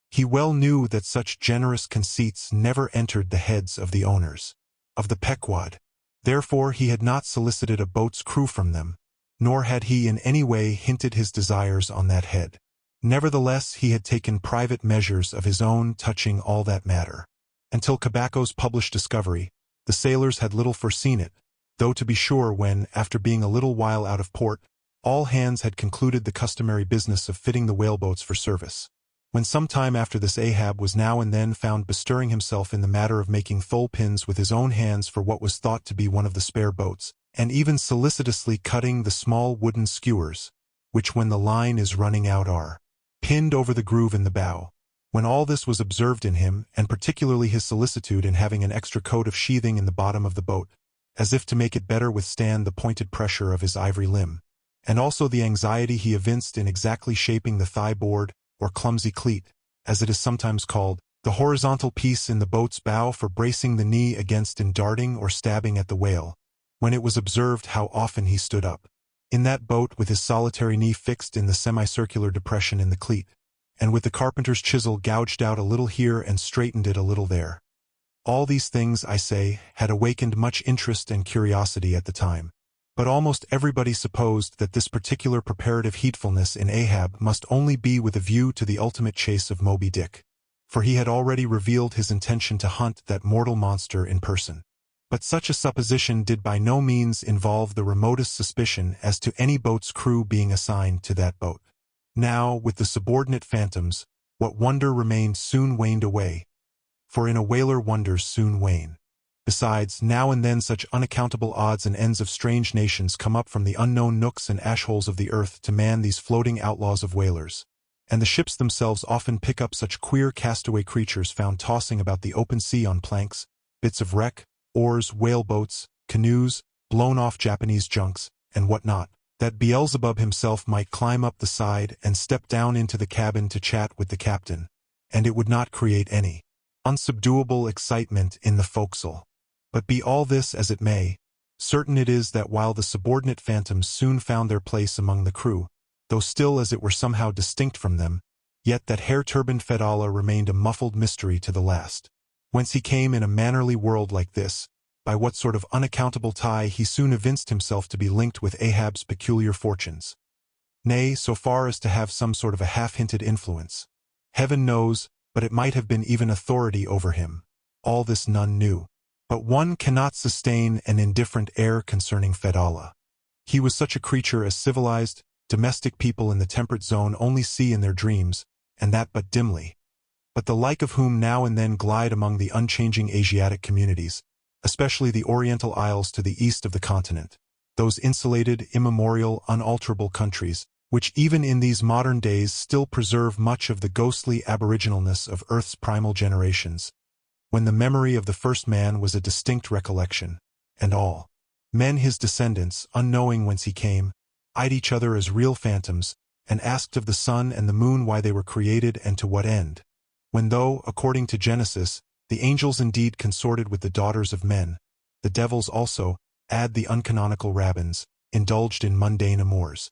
he well knew that such generous conceits never entered the heads of the owners of the Pequod. Therefore he had not solicited a boat's crew from them, nor had he in any way hinted his desires on that head. Nevertheless, he had taken private measures of his own touching all that matter. Until Cabaco's published discovery, the sailors had little foreseen it, though to be sure when, after being a little while out of port, all hands had concluded the customary business of fitting the whaleboats for service. When some time after this Ahab was now and then found bestirring himself in the matter of making thole pins with his own hands for what was thought to be one of the spare boats, and even solicitously cutting the small wooden skewers, which when the line is running out are pinned over the groove in the bow. When all this was observed in him, and particularly his solicitude in having an extra coat of sheathing in the bottom of the boat, as if to make it better withstand the pointed pressure of his ivory limb, and also the anxiety he evinced in exactly shaping the thigh-board, or clumsy cleat, as it is sometimes called, the horizontal piece in the boat's bow for bracing the knee against in darting or stabbing at the whale, when it was observed how often he stood up in that boat with his solitary knee fixed in the semicircular depression in the cleat, and with the carpenter's chisel gouged out a little here and straightened it a little there. All these things, I say, had awakened much interest and curiosity at the time. But almost everybody supposed that this particular preparative heedfulness in Ahab must only be with a view to the ultimate chase of Moby-Dick, for he had already revealed his intention to hunt that mortal monster in person. But such a supposition did by no means involve the remotest suspicion as to any boat's crew being assigned to that boat. Now, with the subordinate phantoms, what wonder remained soon waned away, for in a whaler wonders soon wane. Besides, now and then such unaccountable odds and ends of strange nations come up from the unknown nooks and ashholes of the earth to man these floating outlaws of whalers, and the ships themselves often pick up such queer castaway creatures found tossing about the open sea on planks, bits of wreck, oars, whaleboats, canoes, blown-off Japanese junks, and what not, that Beelzebub himself might climb up the side and step down into the cabin to chat with the captain, and it would not create any unsubduable excitement in the forecastle. But be all this as it may, certain it is that while the subordinate phantoms soon found their place among the crew, though still as it were somehow distinct from them, yet that hair-turbaned Fedallah remained a muffled mystery to the last. Whence he came in a mannerly world like this, by what sort of unaccountable tie he soon evinced himself to be linked with Ahab's peculiar fortunes. Nay, so far as to have some sort of a half-hinted influence. Heaven knows, but it might have been even authority over him. All this none knew. But one cannot sustain an indifferent air concerning Fedallah. He was such a creature as civilized, domestic people in the temperate zone only see in their dreams, and that but dimly. But the like of whom now and then glide among the unchanging Asiatic communities, especially the Oriental Isles to the east of the continent, those insulated, immemorial, unalterable countries, which even in these modern days still preserve much of the ghostly aboriginalness of Earth's primal generations, when the memory of the first man was a distinct recollection, and all men his descendants, unknowing whence he came, eyed each other as real phantoms, and asked of the sun and the moon why they were created and to what end. When though, according to Genesis, the angels indeed consorted with the daughters of men, the devils also, add the uncanonical rabbins, indulged in mundane amours.